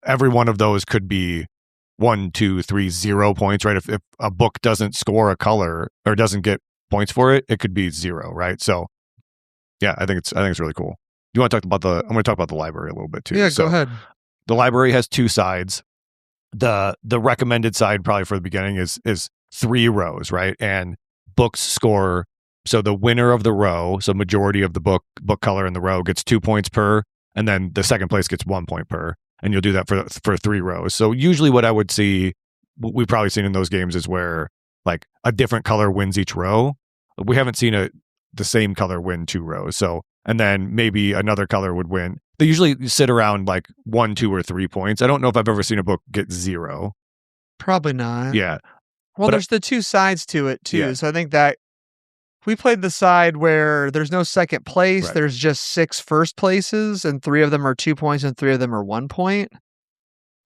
every one of those could be 1, 2, 3, 0 points, right? If a book doesn't score a color or doesn't get points for it, it could be 0, right? So yeah, I think it's really cool. You want to talk about I'm going to talk about the library a little bit too. Yeah, go ahead. The library has 2 sides. The recommended side probably for the beginning is 3 rows, right? And books score. So the winner of the row, so majority of the book color in the row, gets 2 points per, and then the second place gets 1 point per. And you'll do that for 3 rows. So usually what I would see, we've probably seen in those games, is where like a different color wins each row. We haven't seen the same color win 2 rows. So, and then maybe another color would win. They usually sit around like 1, 2, or 3 points. I don't know if I've ever seen a book get 0. Probably not. Yeah. Well, there's the 2 sides to it too. Yeah. So I think that we played the side where there's no second place. Right. There's just 6 first places, and 3 of them are 2 points and 3 of them are 1 point.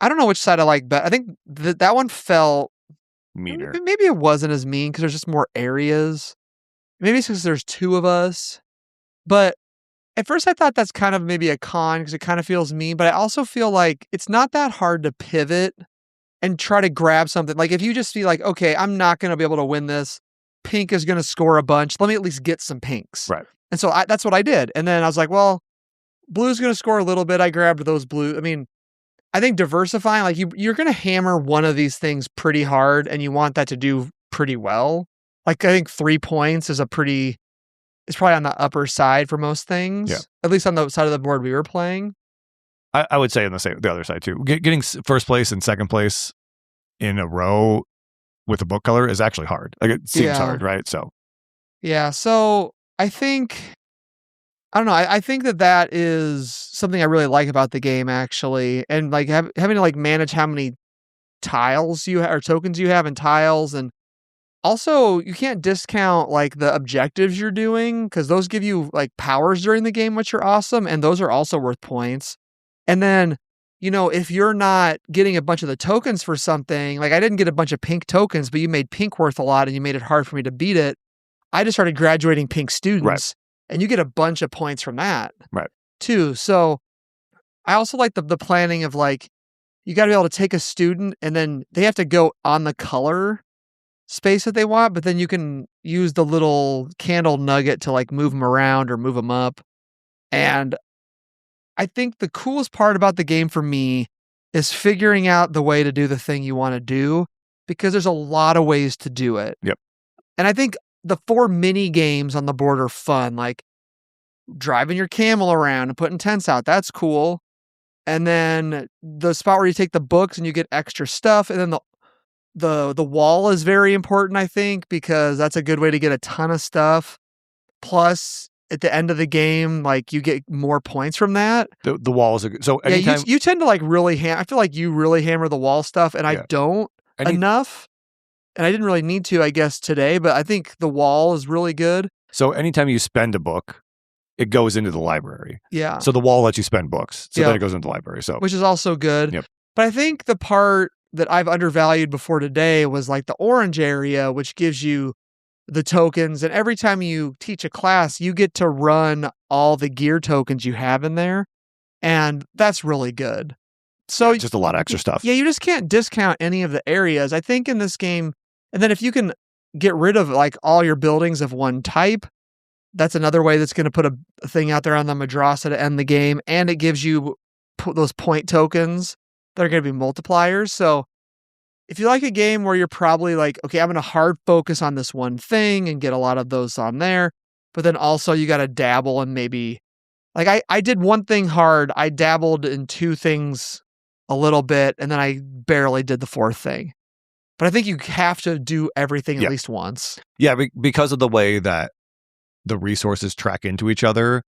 I don't know which side I like better. I think that one felt meaner. Maybe it wasn't as mean because there's just more areas. Maybe it's because there's 2 of us. But at first I thought that's kind of maybe a con because it kind of feels mean. But I also feel like it's not that hard to pivot and try to grab something. Like if you just feel like, okay, I'm not going to be able to win this. Pink is going to score a bunch. Let me at least get some pinks. Right. And so that's what I did. And then I was like, well, blue's going to score a little bit. I grabbed those blue. I mean, I think diversifying, like you're going to hammer one of these things pretty hard and you want that to do pretty well. Like I think 3 points is probably on the upper side for most things. Yeah. At least on the side of the board we were playing. I would say on the other side too. Getting first place and second place in a row with a book color is actually hard. Like it seems hard, right? So yeah. So I don't know. I think that is something I really like about the game actually, and like having to like manage how many tiles you have or tokens you have in tiles, and also you can't discount like the objectives you're doing because those give you like powers during the game, which are awesome, and those are also worth points. And then, if you're not getting a bunch of the tokens for something, like I didn't get a bunch of pink tokens, but you made pink worth a lot and you made it hard for me to beat it. I just started graduating pink students, right. And you get a bunch of points from that, right? Too. So I also like the planning of like, you got to be able to take a student and then they have to go on the color space that they want, but then you can use the little candle nugget to like move them around or move them up. And I think the coolest part about the game for me is figuring out the way to do the thing you want to do, because there's a lot of ways to do it. Yep. And I think the 4 mini games on the board are fun, like driving your camel around and putting tents out. That's cool. And then the spot where you take the books and you get extra stuff. And then the wall is very important, I think, because that's a good way to get a ton of stuff. Plus, at the end of the game, like you get more points from that. The walls are good. So anytime you tend to like really I feel like you really hammer the wall stuff, and I don't enough. And I didn't really need to, I guess, today, but I think the wall is really good. So anytime you spend a book, it goes into the library. Yeah. So the wall lets you spend books. So then it goes into the library. So which is also good. Yep. But I think the part that I've undervalued before today was like the orange area, which gives you the tokens. And every time you teach a class, you get to run all the gear tokens you have in there. And that's really good. So just a lot of extra stuff. Yeah, you just can't discount any of the areas. I think in this game, and then if you can get rid of like all your buildings of one type. That's another way that's going to put a thing out there on the Madrasa to end the game. And it gives you those point tokens that are going to be multipliers. So if you like a game where you're probably like, okay, I'm going to hard focus on this one thing and get a lot of those on there, but then also you got to dabble and maybe like I did one thing hard. I dabbled in two things a little bit, and then I barely did the fourth thing. But I think you have to do everything at least once. Yeah, because of the way that the resources track into each other.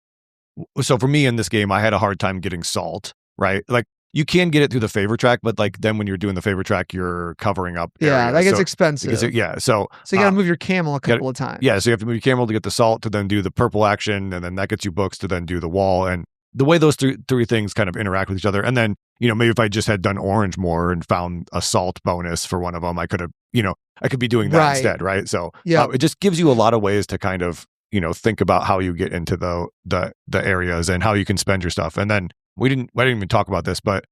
So for me in this game, I had a hard time getting salt, right? Like you can get it through the favor track, but like then when you're doing the favor track, you're covering up. Yeah, that gets expensive. So you got to move your camel a couple of times. Yeah, so you have to move your camel to get the salt to then do the purple action, and then that gets you books to then do the wall. And the way those three things kind of interact with each other. And then, maybe if I just had done orange more and found a salt bonus for one of them, I could have, I could be doing that instead, right? So it just gives you a lot of ways to kind of, think about how you get into the areas and how you can spend your stuff. And then I didn't even talk about this, but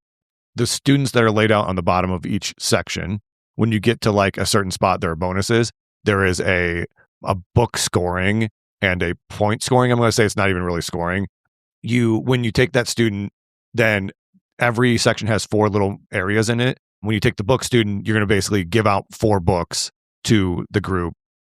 the students that are laid out on the bottom of each section, when you get to like a certain spot, there are bonuses. There is a book scoring and a point scoring. I'm going to say it's not even really scoring. When you take that student, then every section has 4 little areas in it. When you take the book student, you're going to basically give out 4 books to the group,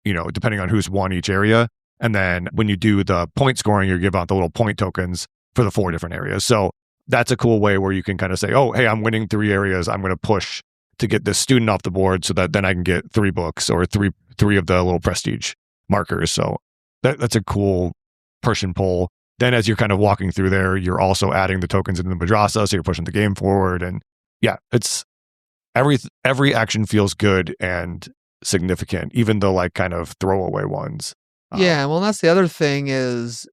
depending on who's won each area. And then when you do the point scoring, you give out the little point tokens for the 4 different areas. So that's a cool way where you can kind of say, oh, hey, I'm winning 3 areas. I'm going to push to get this student off the board so that then I can get 3 books or three of the little prestige markers. So that's a cool push and pull. Then as you're kind of walking through there, you're also adding the tokens into the madrasa, so you're pushing the game forward. And yeah, it's every action feels good and significant, even the like kind of throwaway ones. Yeah, well, that's the other thing is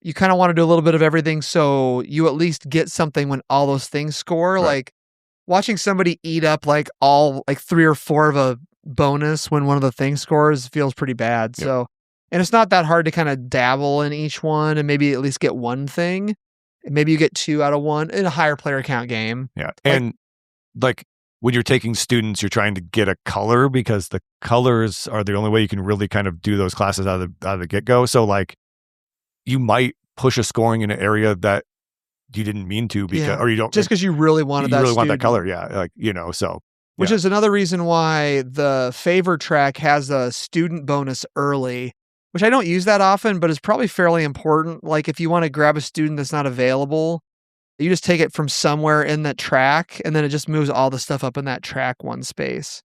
you kind of want to do a little bit of everything so you at least get something when all those things score. Right. Like watching somebody eat up like all like 3 or 4 of a bonus when one of the things scores feels pretty bad. Yep. So, and it's not that hard to kind of dabble in each one and maybe at least get one thing. Maybe you get 2 out of 1 in a higher player count game. Yeah. And like when you're taking students, you're trying to get a color because the colors are the only way you can really kind of do those classes out of the get-go. So like you might push a scoring in an area that you didn't mean to because or you don't just because you really wanted that want that color. Yeah. Like, so which is another reason why the favor track has a student bonus early, which I don't use that often, but is probably fairly important. Like if you want to grab a student that's not available, you just take it from somewhere in that track, and then it just moves all the stuff up in that track one space.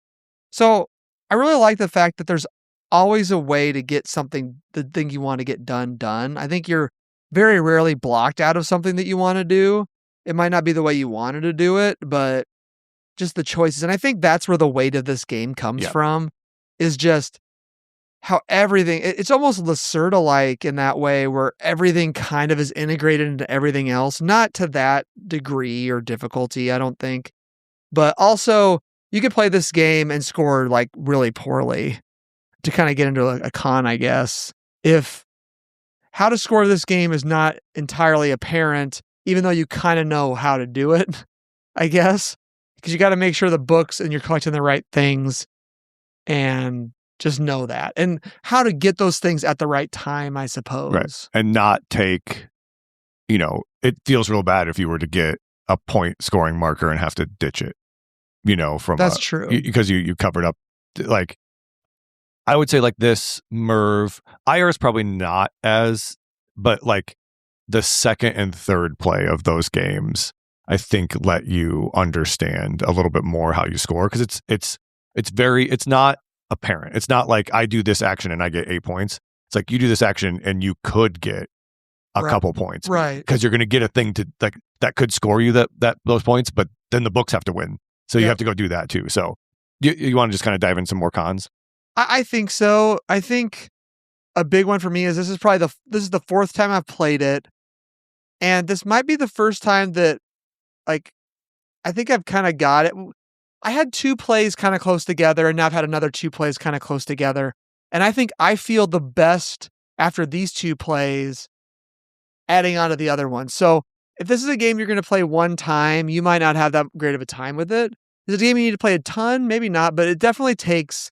So I really like the fact that there's always a way to get something, the thing you want to get done. I think you're very rarely blocked out of something that you want to do. It might not be the way you wanted to do it, but just the choices. And I think that's where the weight of this game comes from, is just how everything, it's almost Lacerda-like in that way, where everything kind of is integrated into everything else. Not to that degree or difficulty, I don't think. But also, you could play this game and score like really poorly to kind of get into a con, I guess. If how to score this game is not entirely apparent, even though you kind of know how to do it, I guess. Because you got to make sure the books and you're collecting the right things and just know that. And how to get those things at the right time, I suppose. Right. And not take, it feels real bad if you were to get a point scoring marker and have to ditch it, from that's true. Because you covered up, like, I would say like this Merv, IR is probably not as, but like the second and third play of those games, I think let you understand a little bit more how you score. Cause it's not apparent. It's not like I do this action and I get 8 points. It's like you do this action and you could get a couple points, right? Because you're going to get a thing to like that could score you those points, but then the books have to win, so you have to go do that too. So you want to just kind of dive in some more cons? I think so. I think a big one for me is this is the 4th time I've played it, and this might be the first time that like I think I've kind of got it. I had 2 plays kind of close together, and now I've had another 2 plays kind of close together. And I think I feel the best after these 2 plays adding on to the other one. So if this is a game you're going to play one time, you might not have that great of a time with it. Is it a game you need to play a ton? Maybe not, but it definitely takes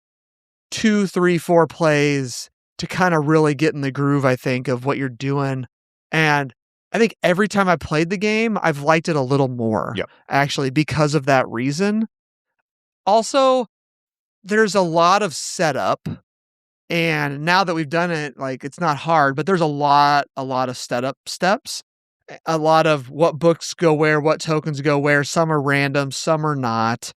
2, 3, 4 plays to kind of really get in the groove, I think, of what you're doing. And I think every time I played the game, I've liked it a little more, actually, because of that reason. Also, there's a lot of setup. And now that we've done it, like, it's not hard, but there's a lot of setup steps. A lot of what books go where, what tokens go where. Some are random, some are not.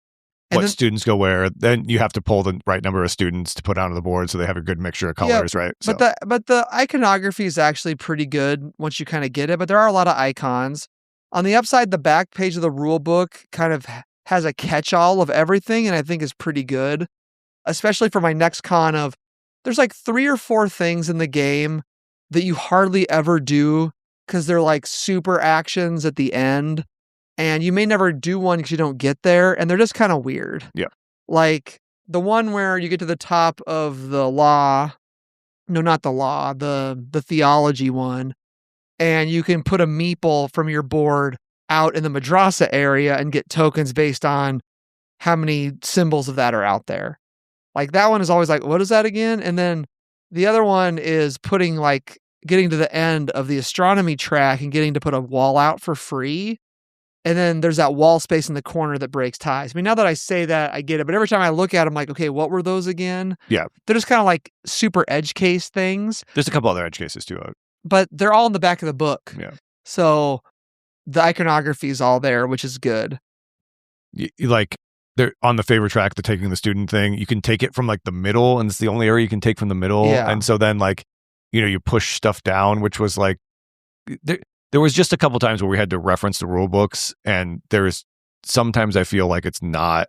And what students go where. Then you have to pull the right number of students to put onto the board so they have a good mixture of colors, right? So. But the iconography is actually pretty good once you kind of get it, but there are a lot of icons. On the upside, the back page of the rule book kind of has a catch-all of everything, and I think is pretty good, especially for my next con of there's like 3 or 4 things in the game that you hardly ever do because they're like super actions at the end. And you may never do one because you don't get there. And they're just kind of weird. Yeah. Like the one where you get to the top of the law. No, not the law, the theology one. And you can put a meeple from your board out in the madrasa area and get tokens based on how many symbols of that are out there. Like that one is always like, what is that again? And then the other one is getting to the end of the astronomy track and getting to put a wall out for free. And then there's that wall space in the corner that breaks ties. I mean, now that I say that, I get it. But every time I look at them, I'm like, okay, what were those again? Yeah. They're just kind of like super edge case things. There's a couple other edge cases too. But they're all in the back of the book. Yeah. So the iconography is all there, which is good. Like they're on the favor track, the taking the student thing, you can take it from like the middle, and it's the only area you can take from the middle. Yeah. And so then like, you push stuff down, which was like, there was just a couple times where we had to reference the rule books, and there's sometimes I feel like it's not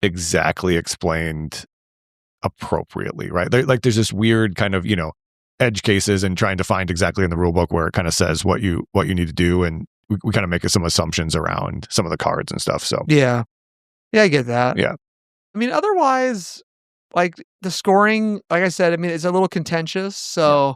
exactly explained appropriately, right? There's this weird kind of, edge cases and trying to find exactly in the rule book where it kind of says what you need to do. And we kind of make some assumptions around some of the cards and stuff. So yeah, I get that. Yeah. I mean, otherwise, like the scoring, like I said, I mean, it's a little contentious. So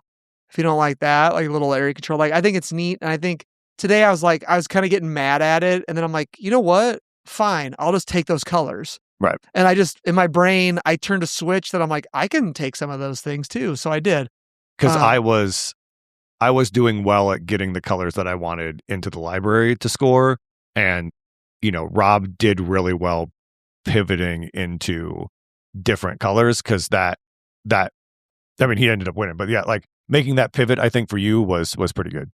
if you don't like that, like a little area control, like I think it's neat. And I think today I was kind of getting mad at it. And then I'm like, you know what? Fine. I'll just take those colors. Right. And in my brain, I turned a switch that I'm like, I can take some of those things too. So I did. Because I was doing well at getting the colors that I wanted into the library to score. And, Rob did really well pivoting into different colors because that I mean, he ended up winning. But yeah, like making that pivot, I think for you was pretty good.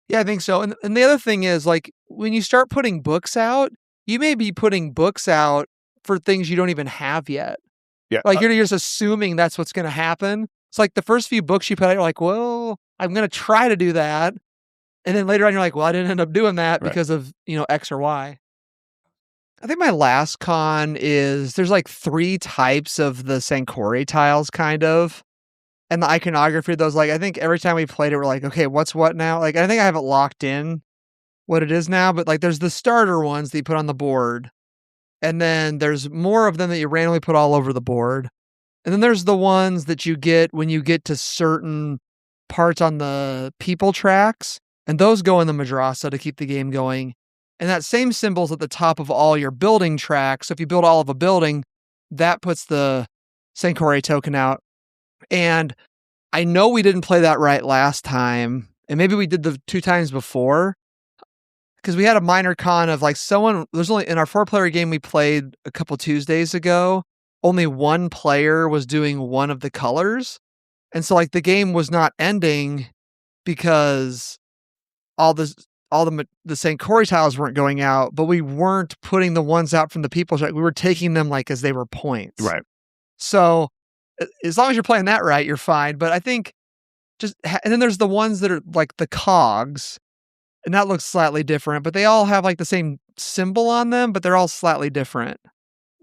Yeah, I think so. And the other thing is, like, when you start putting books out, you may be putting books out for things you don't even have yet. Yeah. Like you're just assuming that's what's going to happen. It's like the first few books you put out, you're like, well, I'm going to try to do that. And then later on, you're like, well, I didn't end up doing that because of, X or Y. I think my last con is there's like 3 types of the Sankore tiles, kind of. And the iconography of those, like, I think every time we played it, we're like, okay, what's what now? Like, I think I have it locked in what it is now, but like there's the starter ones that you put on the board. And then there's more of them that you randomly put all over the board. And then there's the ones that you get when you get to certain parts on the people tracks. And those go in the madrasa to keep the game going. And that same symbol's at the top of all your building tracks. So if you build all of a building, that puts the Sankore token out. And I know we didn't play that right last time. And maybe we did the 2 times before. Because we had a minor con of like there's only in our 4-player game we played a couple Tuesdays ago, only one player was doing one of the colors. And so like the game was not ending because all the Sankore tiles weren't going out, but we weren't putting the ones out from the people. We were taking them like as they were points. Right. So as long as you're playing that right, you're fine. But I think and then there's the ones that are like the cogs, and that looks slightly different, but they all have like the same symbol on them, but they're all slightly different.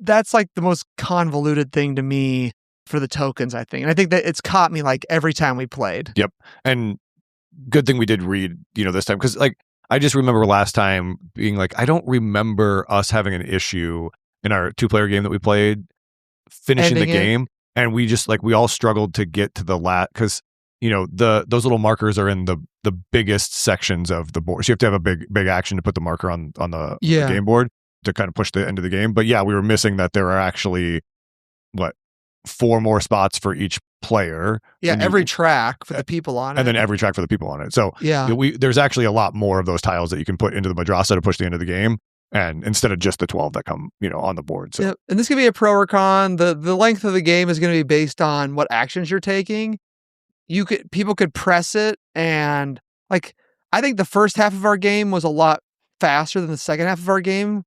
That's like the most convoluted thing to me for the tokens, I think. And I think that it's caught me like every time we played. Yep. And good thing we did read, this time. Because like, I just remember last time being like, I don't remember us having an issue in our 2-player game that we played finishing the game. And we just like, we all struggled to get to the because those little markers are in the biggest sections of the board. So you have to have a big action to put the marker on the game board to kind of push the end of the game. But yeah, we were missing that there are actually 4 more spots for each player. Yeah, every track for the people on it. And then every track for the people on it. So yeah, there's actually a lot more of those tiles that you can put into the madrasa to push the end of the game. And instead of just the 12 that come, on the board. So, and this can be a pro or con. The length of the game is going to be based on what actions you're taking. People could press it, and like I think the first half of our game was a lot faster than the second half of our game.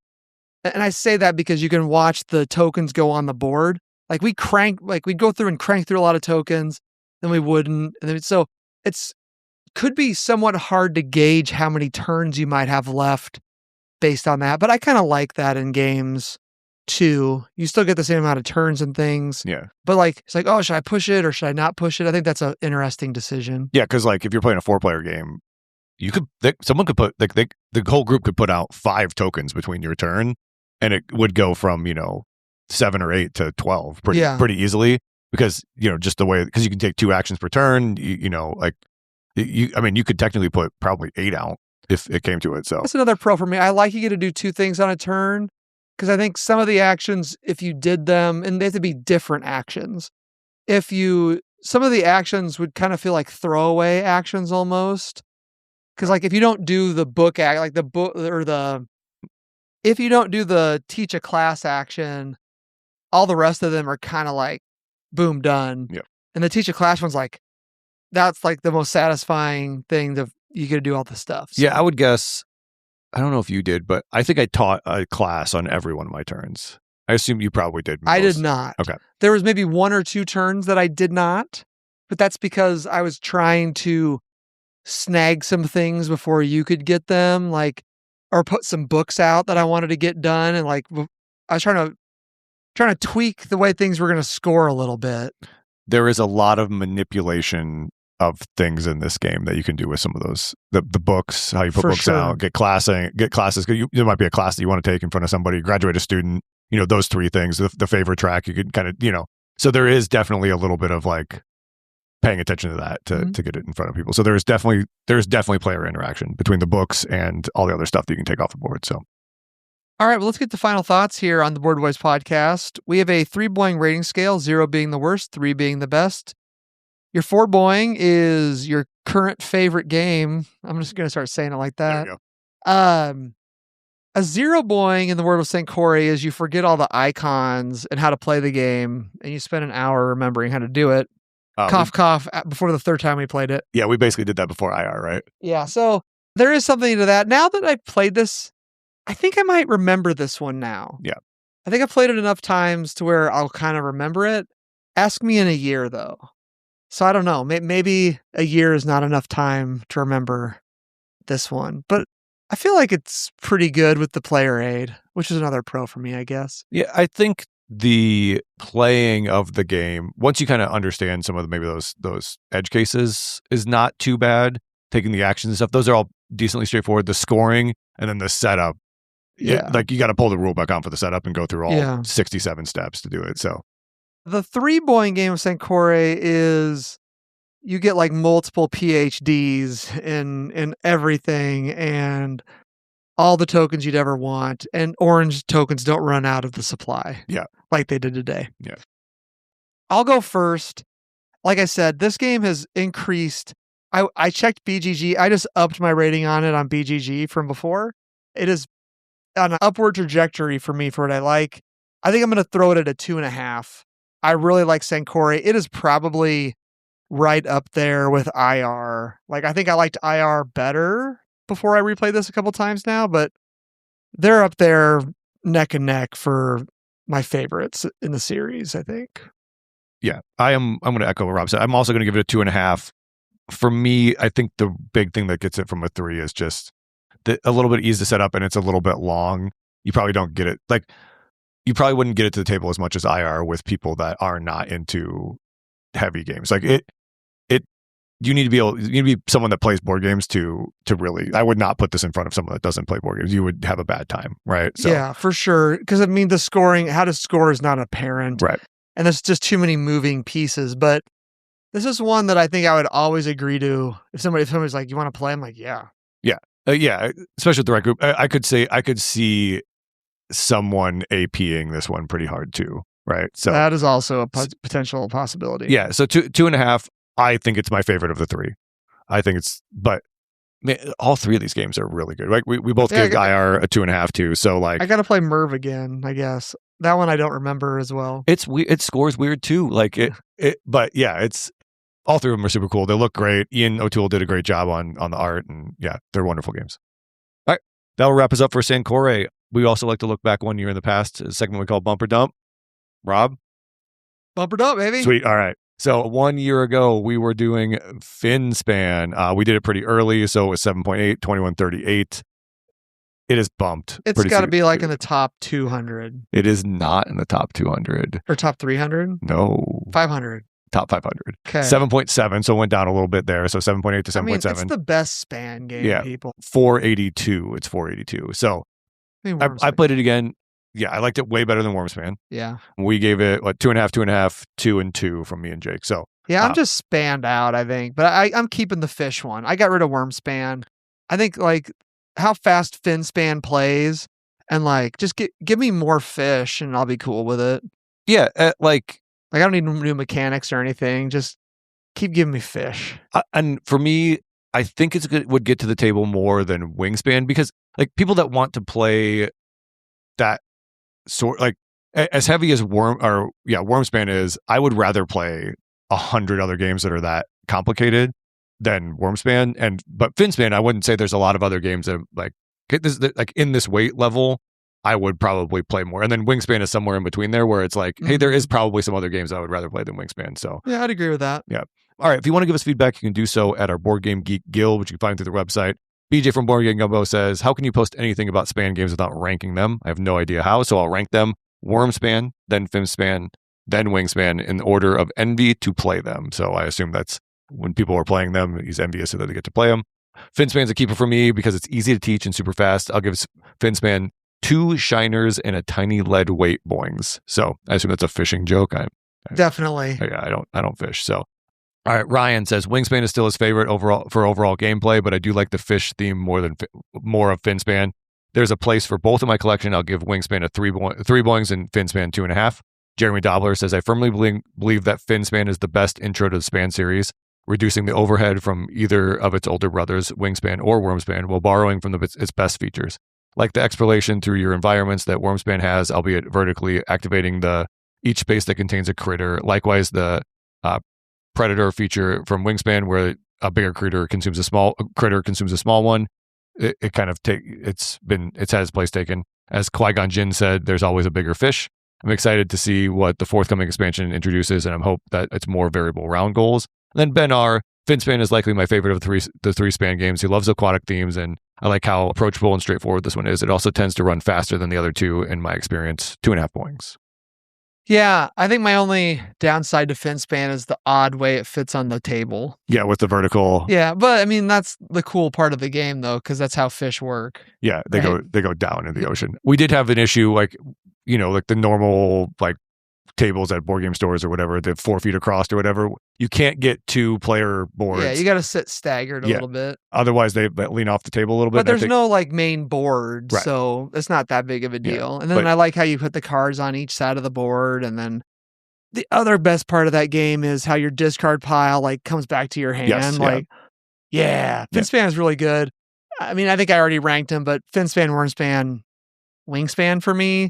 And I say that because you can watch the tokens go on the board. Like we'd go through and crank through a lot of tokens, then we wouldn't. And then, so could be somewhat hard to gauge how many turns you might have left based on that. But I kind of like that in games too. You still get the same amount of turns and things. Yeah. But it's like, oh, should I push it or should I not push it? I think that's an interesting decision. Yeah, because if you're playing a 4-player game, someone could put the whole group could put out 5 tokens between your turn, and it would go from 7 or 8 to 12 pretty easily because just the way, because you can take 2 actions per turn. You could technically put probably 8 out if it came to it. So that's another pro for me. I like you get to do 2 things on a turn because I think some of the actions, if you did them, and they have to be different actions. Some of the actions would kind of feel like throwaway actions almost. Because if you don't do the book act, if you don't do the teach a class action, all the rest of them are kind of like, boom, done. Yep. And the teach a class one's that's the most satisfying thing you get to do all the stuff. So. Yeah, I would guess, I don't know if you did, but I think I taught a class on every one of my turns. I assume you probably did. I did not. Okay. There was maybe 1 or 2 turns that I did not, but that's because I was trying to snag some things before you could get them, or put some books out that I wanted to get done. And I was trying to tweak the way things were going to score a little bit. There is a lot of manipulation of things in this game that you can do with some of those, the books, how you put books out, get classes. There might be a class that you want to take in front of somebody, graduate a student, those 3 things, the favorite track, you could kind of, so there is definitely a little bit of paying attention to that to get it in front of people. So there's definitely player interaction between the books and all the other stuff that you can take off the board. So. All right, well, let's get to final thoughts here on the Board Boys podcast. We have a 3 boing rating scale, 0 being the worst, 3 being the best. Your 4 boing is your current favorite game. I'm just going to start saying it like that. There you go. A 0 boing in the world of Sankore is you forget all the icons and how to play the game, and you spend an hour remembering how to do it. Cough, before the 3rd time we played it. Yeah, we basically did that before IR, right? Yeah, so there is something to that. Now that I've played this, I think I might remember this one now. Yeah. I think I've played it enough times to where I'll kind of remember it. Ask me in a year, though. So I don't know. Maybe a year is not enough time to remember this one. But I feel like it's pretty good with the player aid, which is another pro for me, I guess. Yeah, I think the playing of the game, once you kind of understand some of maybe those edge cases, is not too bad. Taking the actions and stuff, those are all decently straightforward. The scoring and then the setup. Yeah. You got to pull the rule back on for the setup and go through all 67 steps to do it. So the 3 boing game of Sankore is you get multiple PhDs in everything and all the tokens you'd ever want, and orange tokens don't run out of the supply. Yeah. Like they did today. Yeah. I'll go first. Like I said, this game has increased. I checked BGG. I just upped my rating on it on BGG from before. It is on an upward trajectory for me for what I like. I think I'm going to throw it at a 2.5. I really like Sankore. It is probably right up there with IR. I think I liked IR better before I replayed this a couple times now, but they're up there neck and neck for my favorites in the series, I think. Yeah, I'm going to echo what Rob said. I'm also going to give it a 2.5. For me, I think the big thing that gets it from a 3 is just a little bit easy to set up, and it's a little bit long. You probably don't get it. You probably wouldn't get it to the table as much as IR with people that are not into heavy games. You need to be someone that plays board games to really. I would not put this in front of someone that doesn't play board games. You would have a bad time, right? So, yeah, for sure. Because the scoring, how to score is not apparent, right? And there's just too many moving pieces. But this is one that I think I would always agree to if somebody's like, "You want to play?" I'm like, "Yeah, yeah." Especially with the right group, I could see someone APing this one pretty hard too. right? So that is also a potential possibility. Yeah, so 2.5. I think it's my favorite of the three. I think but man, all three of these games are really good. Like we both gave IR a 2.5 too. So like, I got to play Merv again, I guess. That one I don't remember as well. It scores weird too. Like but yeah, all three of them are super cool. They look great. Ian O'Toole did a great job on the art, and yeah, they're wonderful games. All right, that'll wrap us up for Sankore. We also like to look back 1 year in the past. A segment we call Bumper Dump. Rob? Bumper Dump, baby. Sweet. All right. So 1 year ago, we were doing Finspan. We did it pretty early, so it was 7.8, 2138. It is bumped. It's got to be like in the top 200. It is not in the top 200. Or top 300? No. 500. Top 500. Okay. 7.7, so it went down a little bit there. So 7.8 to 7.7. I mean, it's the best span game, people. 482. It's 482. So I played it again. Yeah, I liked it way better than Wormspan. Yeah. We gave it, 2.5, 2 and 2 from me and Jake. So yeah, I'm just spanned out, I think. But I'm keeping the fish one. I got rid of Wormspan. I think, like, how fast Finspan plays and, like, just give me more fish and I'll be cool with it. Yeah, like I don't need new mechanics or anything. Just keep giving me fish. And for me, I think would get to the table more than Wingspan because, like, people that want to play that sort, like, as heavy as Wormspan is, I would rather play 100 other games that are that complicated than Wormspan. But Finspan, I wouldn't say there's a lot of other games that like in this weight level, I would probably play more. And then Wingspan is somewhere in between there where it's like, hey, there is probably some other games I would rather play than Wingspan. So yeah, I'd agree with that. Yeah. All right. If you want to give us feedback, you can do so at our Board Game Geek Guild, which you can find through the website. BJ from Board Game Gumbo says, how can you post anything about span games without ranking them? I have no idea how, so I'll rank them. Wormspan, then Finspan, then Wingspan in order of envy to play them. So I assume that's when people are playing them, he's envious so that they get to play them. Finspan's a keeper for me because it's easy to teach and super fast. I'll give Finspan 2 shiners and a tiny lead weight boings. So I assume that's a fishing joke. Definitely. I don't fish. So all right, Ryan says Wingspan is still his favorite overall gameplay, but I do like the fish theme more of Finspan. There's a place for both in my collection. I'll give Wingspan a 3 boings and Finspan 2.5. Jeremy Dobler says I firmly believe that Finspan is the best intro to the Span series, reducing the overhead from either of its older brothers, Wingspan or Wormspan, while borrowing from its best features, like the exploration through your environments that Wormspan has, albeit vertically activating each space that contains a critter. Likewise, the Predator feature from Wingspan, where a bigger critter consumes a small one. It kind of it's had its place taken. As Qui-Gon Jinn said, there's always a bigger fish. I'm excited to see what the forthcoming expansion introduces, and I hope that it's more variable round goals. And then Ben R. Finspan is likely my favorite of the three span games. He loves aquatic themes, and I like how approachable and straightforward this one is. It also tends to run faster than the other two, in my experience. 2.5 boings. Yeah, I think my only downside to Finspan is the odd way it fits on the table. Yeah, with the vertical. Yeah, but I mean, that's the cool part of the game, though, because that's how fish work. Yeah, they go down in the ocean. We did have an issue, like the normal, like, tables at board game stores or whatever, the 4 feet across or whatever. You can't get 2-player boards. Yeah, you got to sit staggered a little bit. Otherwise, they lean off the table a little bit. But there's no, like, main board, right. So it's not that big of a deal. And then I like how you put the cards on each side of the board. And then the other best part of that game is how your discard pile, like, comes back to your hand. Yes, Finspan is really good. I mean, I think I already ranked him, but Finspan, Wormspan, Wingspan for me.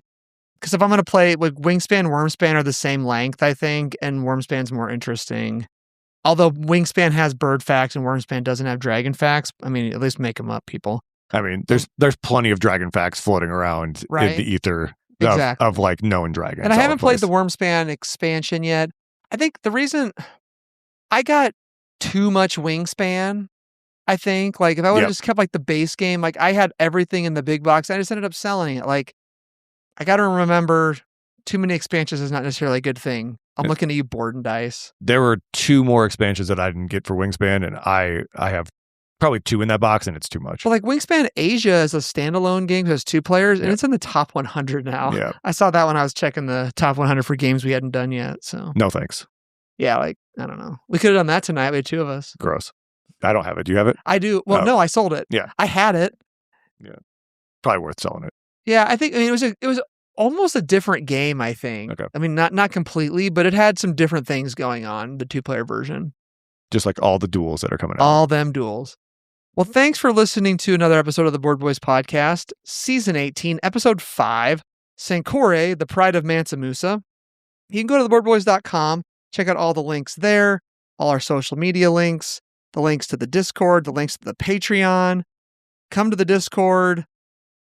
Because if I'm going to play, like, Wingspan, Wormspan are the same length, I think, and Wormspan's more interesting. Although Wingspan has bird facts and Wormspan doesn't have dragon facts. I mean, at least make them up, people. I mean, there's plenty of dragon facts floating around in the ether of like known dragons. And I haven't played the Wormspan expansion yet. I think the reason I got too much Wingspan, I think, like, if I would have just kept, like, the base game, like, I had everything in the big box. I just ended up selling it. Like, I got to remember, too many expansions is not necessarily a good thing. I'm looking at you, Board and Dice. There were 2 more expansions that I didn't get for Wingspan, and I have probably 2 in that box, and it's too much. But, like, Wingspan Asia is a standalone game, has 2 players, and it's in the top 100 now. Yeah. I saw that when I was checking the top 100 for games we hadn't done yet. So no thanks. Yeah, like, I don't know. We could have done that tonight. We had 2 of us. Gross. I don't have it. Do you have it? I do. Well, no, I sold it. Yeah. I had it. Yeah. Probably worth selling it. Yeah, I think. I mean, it was almost a different game, I think. Okay. I mean, not completely, but it had some different things going on, the 2-player version. Just like all the duels that are coming out. All them duels. Well, thanks for listening to another episode of the Board Boys Podcast, Season 18, Episode 5, Sankore, the Pride of Mansa Musa. You can go to theboardboys.com, check out all the links there, all our social media links, the links to the Discord, the links to the Patreon. Come to the Discord,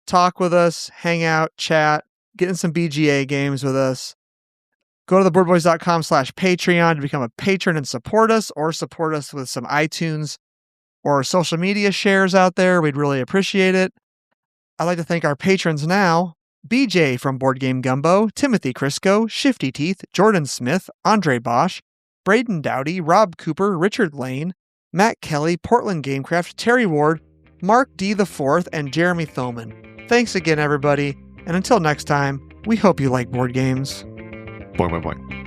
talk with us, hang out, chat, get in some BGA games with us. Go to theboardboys.com/Patreon to become a patron and support us, or support us with some iTunes or social media shares out there. We'd really appreciate it. I'd like to thank our patrons now: BJ from Board Game Gumbo, Timothy Crisco, Shifty Teeth, Jordan Smith, Andre Bosch, Braden Dowdy, Rob Cooper, Richard Lane, Matt Kelly, Portland Gamecraft, Terry Ward, Mark D. IV, and Jeremy Thoman. Thanks again, everybody, and until next time, we hope you like board games. Boing, boing, boing.